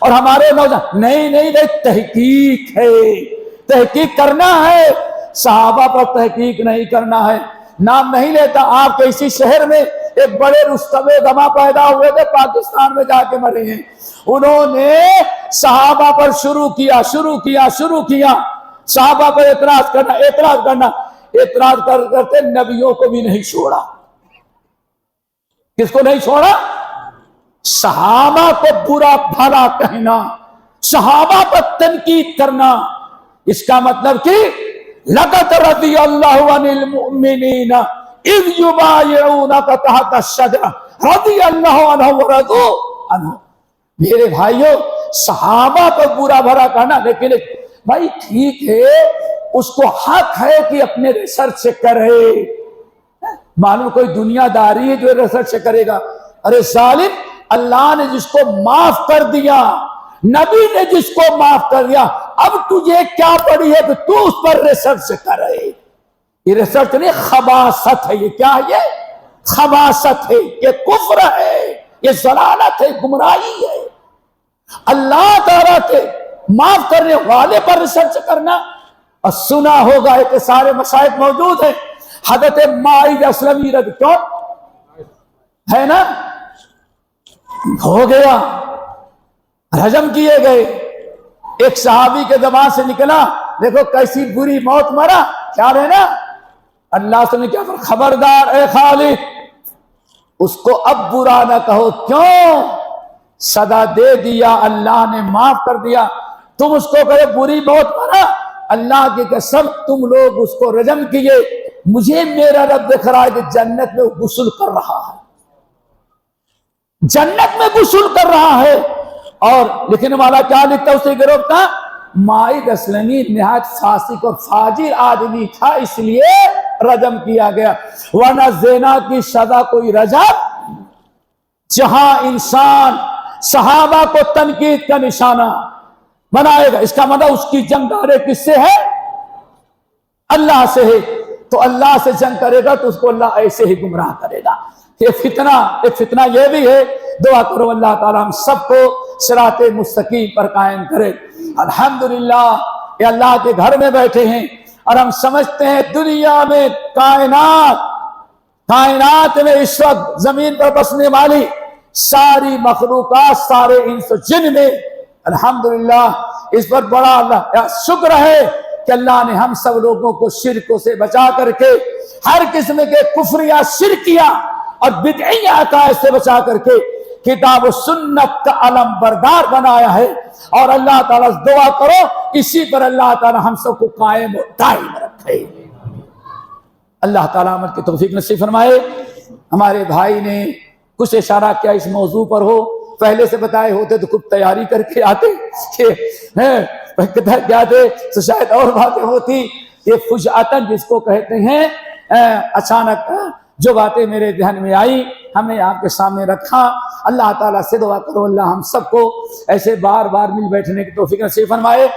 اور ہمارے نوجوان نہیں تحقیق ہے، تحقیق کرنا ہے، صحابہ پر تحقیق نہیں کرنا ہے۔ نام نہیں لیتا، آپ کے اسی شہر میں ایک بڑے رستم گما پیدا ہوئے تھے، پاکستان میں جا کے مرے ہیں۔ انہوں نے صحابہ پر شروع کیا صحابہ پر اعتراض کرتے نبیوں کو بھی نہیں چھوڑا۔ کس کو نہیں چھوڑا؟ صحابہ کو برا بھلا کہنا، صحابہ پر تنقید کرنا۔ اس کا مطلب کہ لقد رضی اللہ عن المؤمنین اذ یبایعونک تحت الشجرہ رضی اللہ عنہ ورضوا عنہ۔ میرے بھائیوں، صحابہ پر برا بھلا کہنا، لیکن بھائی ٹھیک ہے، اس کو حق ہے کہ اپنے ریسرچ کرے۔ معلوم کوئی دنیا داری ہے جو ریسرچ کرے گا؟ ارے ظالم، اللہ نے جس کو معاف کر دیا، نبی نے جس کو معاف کر دیا، اب تجھے کیا پڑی ہے کہ تو اس پر ریسرچ کرے؟ یہ ریسرچ نہیں، خباثت ہے۔ یہ کیا ہے؟ یہ خباثت ہے، یہ کفر ہے، یہ ضلالت ہے، گمراہی ہے۔ اللہ تعالیٰ کے معاف کرنے والے پر ریسرچ کرنا۔ اور سنا ہوگا کہ سارے مشائخ موجود ہیں، حضرت ماعز اسلمی رضی کون ہے نا، ہو گیا، رجم کیے گئے۔ ایک صحابی کے زبان سے نکلا، دیکھو کیسی بری موت مرا، کیا رہنا؟ اللہ سے نے کیا فرمایا؟ خبردار اے خالد، اس کو اب برا نہ کہو۔ کیوں؟ سزا دے دیا، اللہ نے معاف کر دیا، تم اس کو کہے بری موت مرا۔ اللہ کی قسم تم لوگ اس کو رجم کیے، مجھے میرا رب دکھ رہا ہے کہ جنت میں غسل کر رہا ہے، جنت میں غسل کر رہا ہے۔ اور لکھنے والا کیا لکھتا ہے اسے گروہ کا؟ ماعز اسلمی نہایت فاسق اور فاجر آدمی تھا، اس لیے رجم کیا گیا، ورنہ زنا کی سزا کوئی رجم۔ جہاں انسان صحابہ کو تنقید کا نشانہ بنائے گا، اس کا مطلب اس کی جنگ دارے کس سے ہے؟ اللہ سے ہے۔ تو اللہ سے جنگ کرے گا تو اس کو اللہ ایسے ہی گمراہ کرے گا۔ ایک فتنہ یہ بھی ہے، دعا کرو اللہ تعالیٰ ہم سب کو صراط مستقیم پر قائم کرے۔ الحمدللہ یہ اللہ کے گھر میں بیٹھے ہیں اور ہم سمجھتے ہیں دنیا میں کائنات میں اس وقت زمین پر بسنے والی ساری مخلوقات، سارے انس و جن میں الحمدللہ اس پر بڑا اللہ کا شکر ہے کہ اللہ نے ہم سب لوگوں کو شرکوں سے بچا کر کے، ہر قسم کے کفریہ شرکیہ اور بدعی عقائد سے بچا کر کے کتاب و سنت کا علم بردار بنایا ہے۔ اور اللہ تعالیٰ سے دعا کرو اسی پر اللہ تعالیٰ ہم سب کو قائم و دائم رکھے۔ اللہ تعالیٰ عمل کی توفیق نصیب فرمائے۔ ہمارے بھائی نے کچھ اشارہ کیا اس موضوع پر ہو، پہلے سے بتائے ہوتے تو خوب تیاری کر کے آتے کیا تھے تو شاید اور باتیں ہوتی۔ یہ فجعتاً جس کو کہتے ہیں اچانک جو باتیں میرے ذہن میں آئی ہم نے آپ کے سامنے رکھا۔ اللہ تعالیٰ سے دعا کرو اللہ ہم سب کو ایسے بار بار مل بیٹھنے کی توفیق نصیب فرمائے۔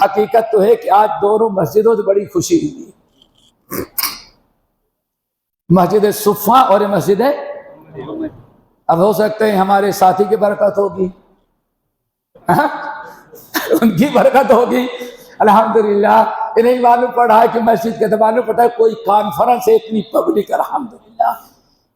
حقیقت تو ہے کہ آج دونوں مسجدوں سے بڑی خوشی ہوئی، مسجد صفا اور مسجد ہے، اب ہو سکتے ہیں ہمارے ساتھی کی برکت ہوگی، ان کی برکت ہوگی الحمدللہ۔ یہ نہیں معلوم پڑا ہے کہ مسجد کے معلوم پڑا ہے کوئی کانفرنس ہے اتنی پبلک الحمدللہ۔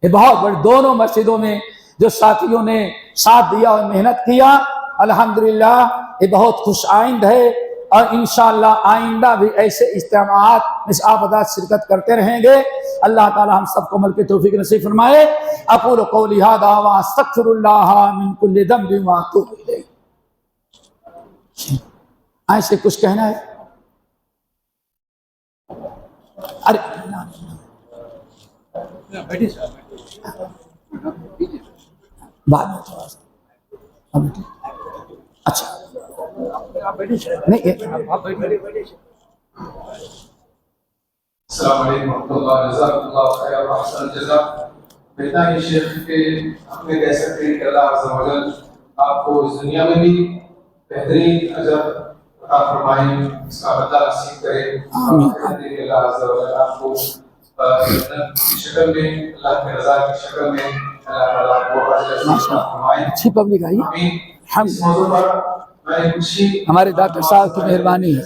یہ بہت بڑی دونوں مسجدوں میں جو ساتھیوں نے ساتھ دیا اور محنت کیا الحمدللہ یہ بہت خوش آئند ہے، اور انشاءاللہ آئندہ بھی ایسے اجتماعات مسابقات شرکت کرتے رہیں گے۔ اللہ تعالی ہم سب کو عمل کی توفیق نصیب فرمائے۔ اقول قولی ھذا واستغفر اللہ من کل ذنب واتوب الیہ۔ ایسے کچھ کہنا ہے؟ ارے بعد میں تھوڑا سا اچھا نہیں السلام علیکم ورحمۃ اللہ، جزاک اللہ خیر و احسن الجزاء۔ اتنا ہی شیخ کے ہم نے کہہ سکتے ہیں کہ اللہ عز و جل آپ کو اس دنیا میں بھی بہترین اجر عطا فرمائے، اس کا بدلہ نصیب کرے۔ آمین۔ اللہ عز و جل آپ کو جنت کی شکل میں، اللہ کی رضا کی شکل میں اللہ تعالیٰ کو اجر عطا فرمائے۔ اچھی پبلک آئی۔ آمین۔ اس موضوع پر میں کچھ ہی ہمارے ڈاکٹر صاحب کی مہربانی ہے،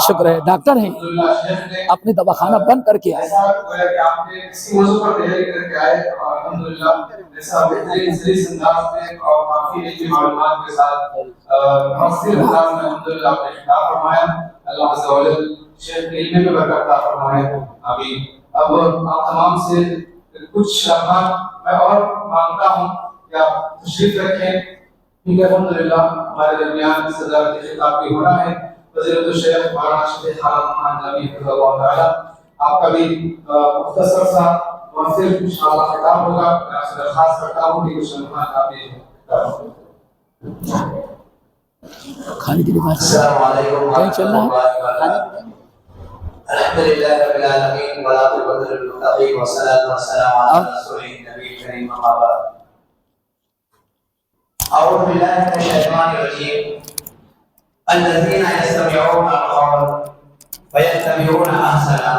شکر ہے، ڈاکٹر ہیں، اپنے دواخانہ بند کر کے آئے۔ آپ نے اسی موضوع پر تیاری کر کے آئے اور الحمدللہ ایسا بہترین سلیس انداز میں اور کافی اچھی معلومات کے ساتھ مؤثر انداز میں الحمدللہ آپ نے خطاب فرمایا۔ اللہ عز و جل شیخ کے علم میں برکت عطا فرمائے۔ آمین۔ اب آپ تمام سے کچھ لمحات میں اور مانگتا ہوں کہ آپ تشریف رکھیں، کیونکہ الحمدللہ ہمارے درمیان صدارت خطاب بھی ہو رہا ہے۔ فضیلت الشیخ مولانا شفیع خالد خان جامی حفظہ اللہ تعالیٰ، آپ کا بھی مختصر سا مؤثر انشاءاللہ خطاب ہوگا۔ میں آپ سے درخواست کرتا ہوں کہ کچھ لمحات آپ بھی کھانے کے لیے بات۔ السلام علیکم ورحمۃ اللہ وبرکاتہ۔ الحمدللہ رب العالمین والعاقبۃ للمتقین والصلاۃ والسلام علی رسول النبی کریم اما بعد۔ اعوذ باللہ من الشیطان الرجیم۔ الذين يستمعون القول فيتبعون احسنه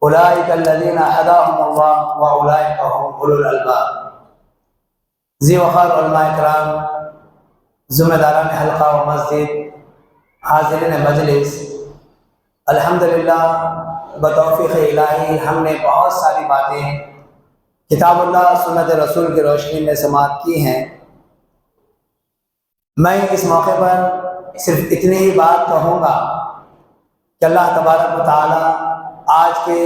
اولئك الذين هداهم الله واولئك هم اولو الالباب۔ ذی وقار علماء کرام، ذمہ داران حلقہ و مسجد، حاضرین مجلس، الحمدللہ بتوفیق الہی ہم نے بہت ساری باتیں کتاب اللہ سنت رسول کی روشنی میں سماعت کی ہیں۔ میں اس موقع پر صرف اتنی ہی بات کہوں گا کہ اللہ تبارک و تعالی آج کے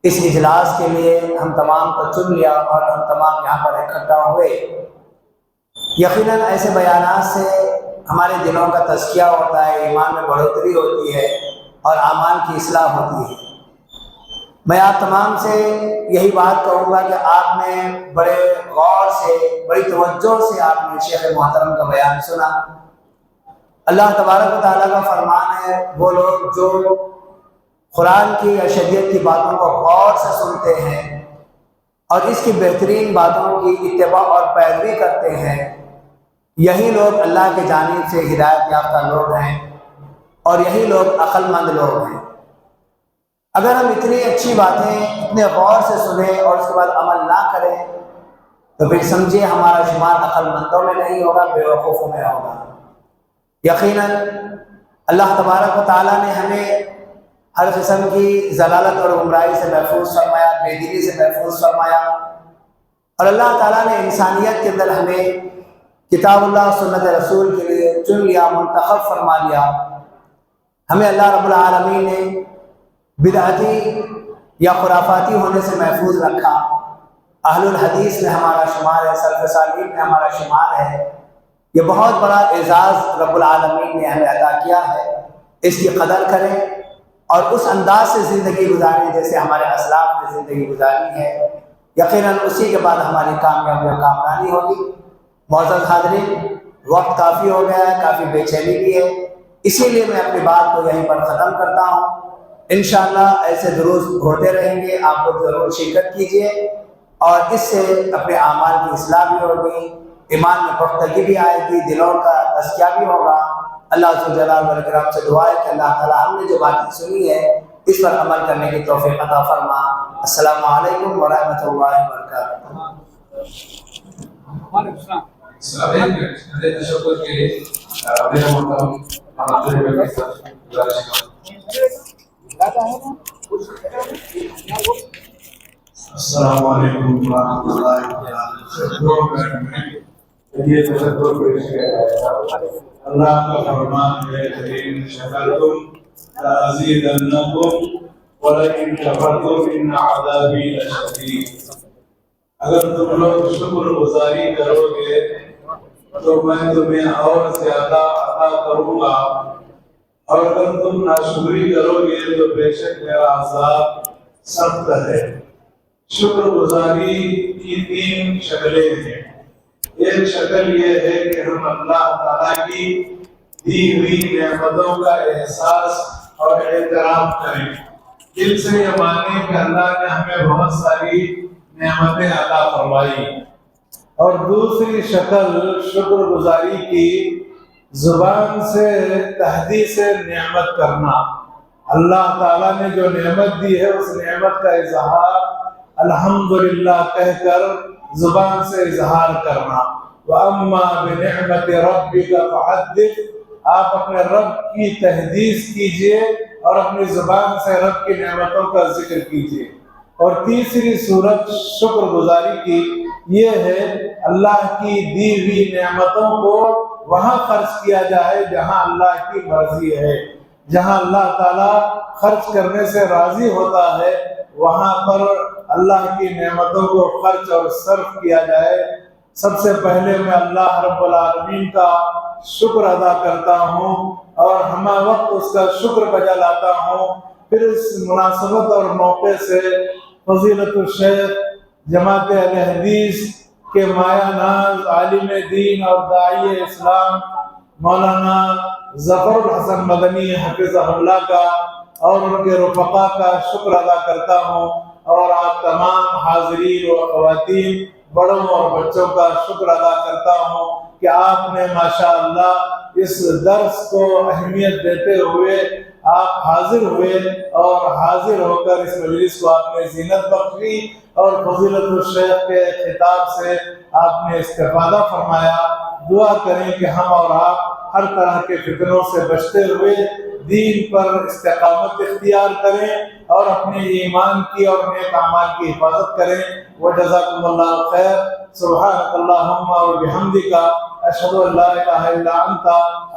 اس اجلاس کے لیے ہم تمام کو چن لیا اور ہم تمام یہاں پر اکٹھا ہوئے۔ یقیناً ایسے بیانات سے ہمارے دلوں کا تزکیہ ہوتا ہے، ایمان میں بڑھوتری ہوتی ہے اور اعمال کی اصلاح ہوتی ہے۔ میں آپ تمام سے یہی بات کہوں گا کہ آپ نے بڑے غور سے، بڑی توجہ سے آپ نے شیخ محترم کا بیان سنا۔ اللہ تبارک و تعالیٰ کا فرمان ہے، وہ لوگ جو قرآن کی یا شریعت کی باتوں کو غور سے سنتے ہیں اور اس کی بہترین باتوں کی اتباع اور پیروی کرتے ہیں، یہی لوگ اللہ کی جانب سے ہدایت یافتہ لوگ ہیں اور یہی لوگ عقل مند لوگ ہیں۔ اگر ہم اتنی اچھی باتیں اتنے غور سے سنیں اور اس کے بعد عمل نہ کریں تو پھر سمجھیے ہمارا شمار عقل مندوں میں نہیں ہوگا، بے وقوفوں میں ہوگا۔ یقیناً اللہ تبارک و تعالیٰ نے ہمیں ہر قسم کی ضلالت اور گمراہی سے محفوظ فرمایا، بے دینی سے محفوظ فرمایا، اور اللہ تعالیٰ نے انسانیت کے اندر ہمیں کتاب اللہ سنت رسول کے لیے چن لیا، منتخب فرما لیا۔ ہمیں اللہ رب العالمین نے بدعتی یا خرافاتی ہونے سے محفوظ رکھا، اہل الحدیث میں ہمارا شمار ہے، سلف صالحین میں ہمارا شمار ہے۔ یہ بہت بڑا اعزاز رب العالمین نے ہمیں عطا کیا ہے، اس کی قدر کریں اور اس انداز سے زندگی گزاریں جیسے ہمارے اسلاف نے زندگی گزاری ہے۔ یقیناً اسی کے بعد ہماری کامیابی اور کامرانی ہوگی۔ معزز حاضرین، وقت کافی ہو گیا ہے، کافی بے چینی بھی ہے، اسی لیے میں اپنی بات کو یہیں پر ختم کرتا ہوں۔ انشاءاللہ ایسے دروس ہوتے رہیں گے، آپ لوگ ضرور شرکت کیجیے اور اس سے اپنے اعمال کی اصلاح بھی ہوگی، ایمان میں پختگی بھی آئے گی، دلوں کا تزکیہ بھی ہوگا۔ اللہ ذو الجلال والاکرام سے دعا ہے کہ اللہ تعالیٰ ہم نے جو باتیں سنی ہے اس پر عمل کرنے کی توفیق عطا فرما۔ السلام علیکم ورحمۃ اللہ وبرکاتہ۔ تشکر کے لیے میرا محترم السلام علیکم ورحمۃ اللہ وبرکاتہ۔ یہ تشکر پیش کیا ہے، اللہ کا فرمان ہے لئن شکرتم لأزیدنکم ولئن کفرتم ان عذابی لشدید۔ اگر تم لوگ شکر گزاری کرو گے تو میں تمہیں اور زیادہ عطا کروں گا، اور اگر تم ناشکری کرو گے تو بے شک میرا عذاب سخت ہے۔ شکر گزاری کی تین شکلیں ہیں۔ ایک شکل یہ ہے کہ ہم اللہ تعالیٰ کی دی ہوئی نعمتوں کا احساس اور احترام کریں، دل سے یہ مانیں کہ اللہ نے ہمیں بہت ساری نعمتیں عطا فرمائی، اور دوسری شکل شکر گزاری کی زبان سے تحدیث نعمت کرنا، اللہ تعالیٰ نے جو نعمت دی ہے اس نعمت کا اظہار الحمدللہ کہہ کر زبان سے اظہار کرنا۔ وَأَمَّا بِنِعْمَةِ رَبِّكَ فَحَدِّثْ، آپ اپنے رب کی تحدیث کیجئے اور اپنی زبان سے رب کی نعمتوں کا ذکر کیجئے۔ اور تیسری صورت شکر گزاری کی یہ ہے اللہ کی دی ہوئی نعمتوں کو وہاں خرچ کیا جائے جہاں اللہ کی مرضی ہے، جہاں اللہ تعالیٰ خرچ کرنے سے راضی ہوتا ہے وہاں پر اللہ کی نعمتوں کو خرچ اور صرف کیا جائے۔ سب سے پہلے میں اللہ رب العالمین کا شکر ادا کرتا ہوں اور ہمہ وقت اس کا شکر بجا لاتا ہوں۔ پھر اس مناسبت اور موقع سے فضیلت الشیخ جماعت اہل حدیث کے مایہ ناز عالم دین اور داعی اسلام مولانا ظفر الحسن مدنی حفظہ اللہ کا اور ان کے رفقا کا شکر ادا کرتا ہوں، اور آپ تمام حاضرین و خواتین بڑوں اور بچوں کا شکر ادا کرتا ہوں کہ آپ نے ماشاءاللہ اس درس کو اہمیت دیتے ہوئے آپ حاضر ہوئے اور حاضر ہو کر اس مجلس کو آپ نے زینت بخشی اور فضیلت الشیخ کے خطاب سے آپ نے استفادہ فرمایا۔ دعا کریں کہ ہم اور آپ ہر طرح کے فتنوں سے بچتے ہوئے دین پر استقامت اختیار کریں اور اپنے ایمان کی اور نیک اعمال کی حفاظت کریں۔ وجزاکم اللہ خیر۔ سبحانک اللہم و بحمدک، اشہد ان لا الہ الا انت،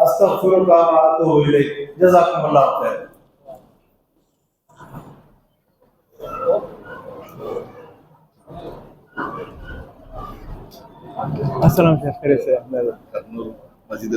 استغفرک و اتوب الیک۔ جزاکم اللہ خیر۔ السلام شیخ، خیریت سے؟ مسجد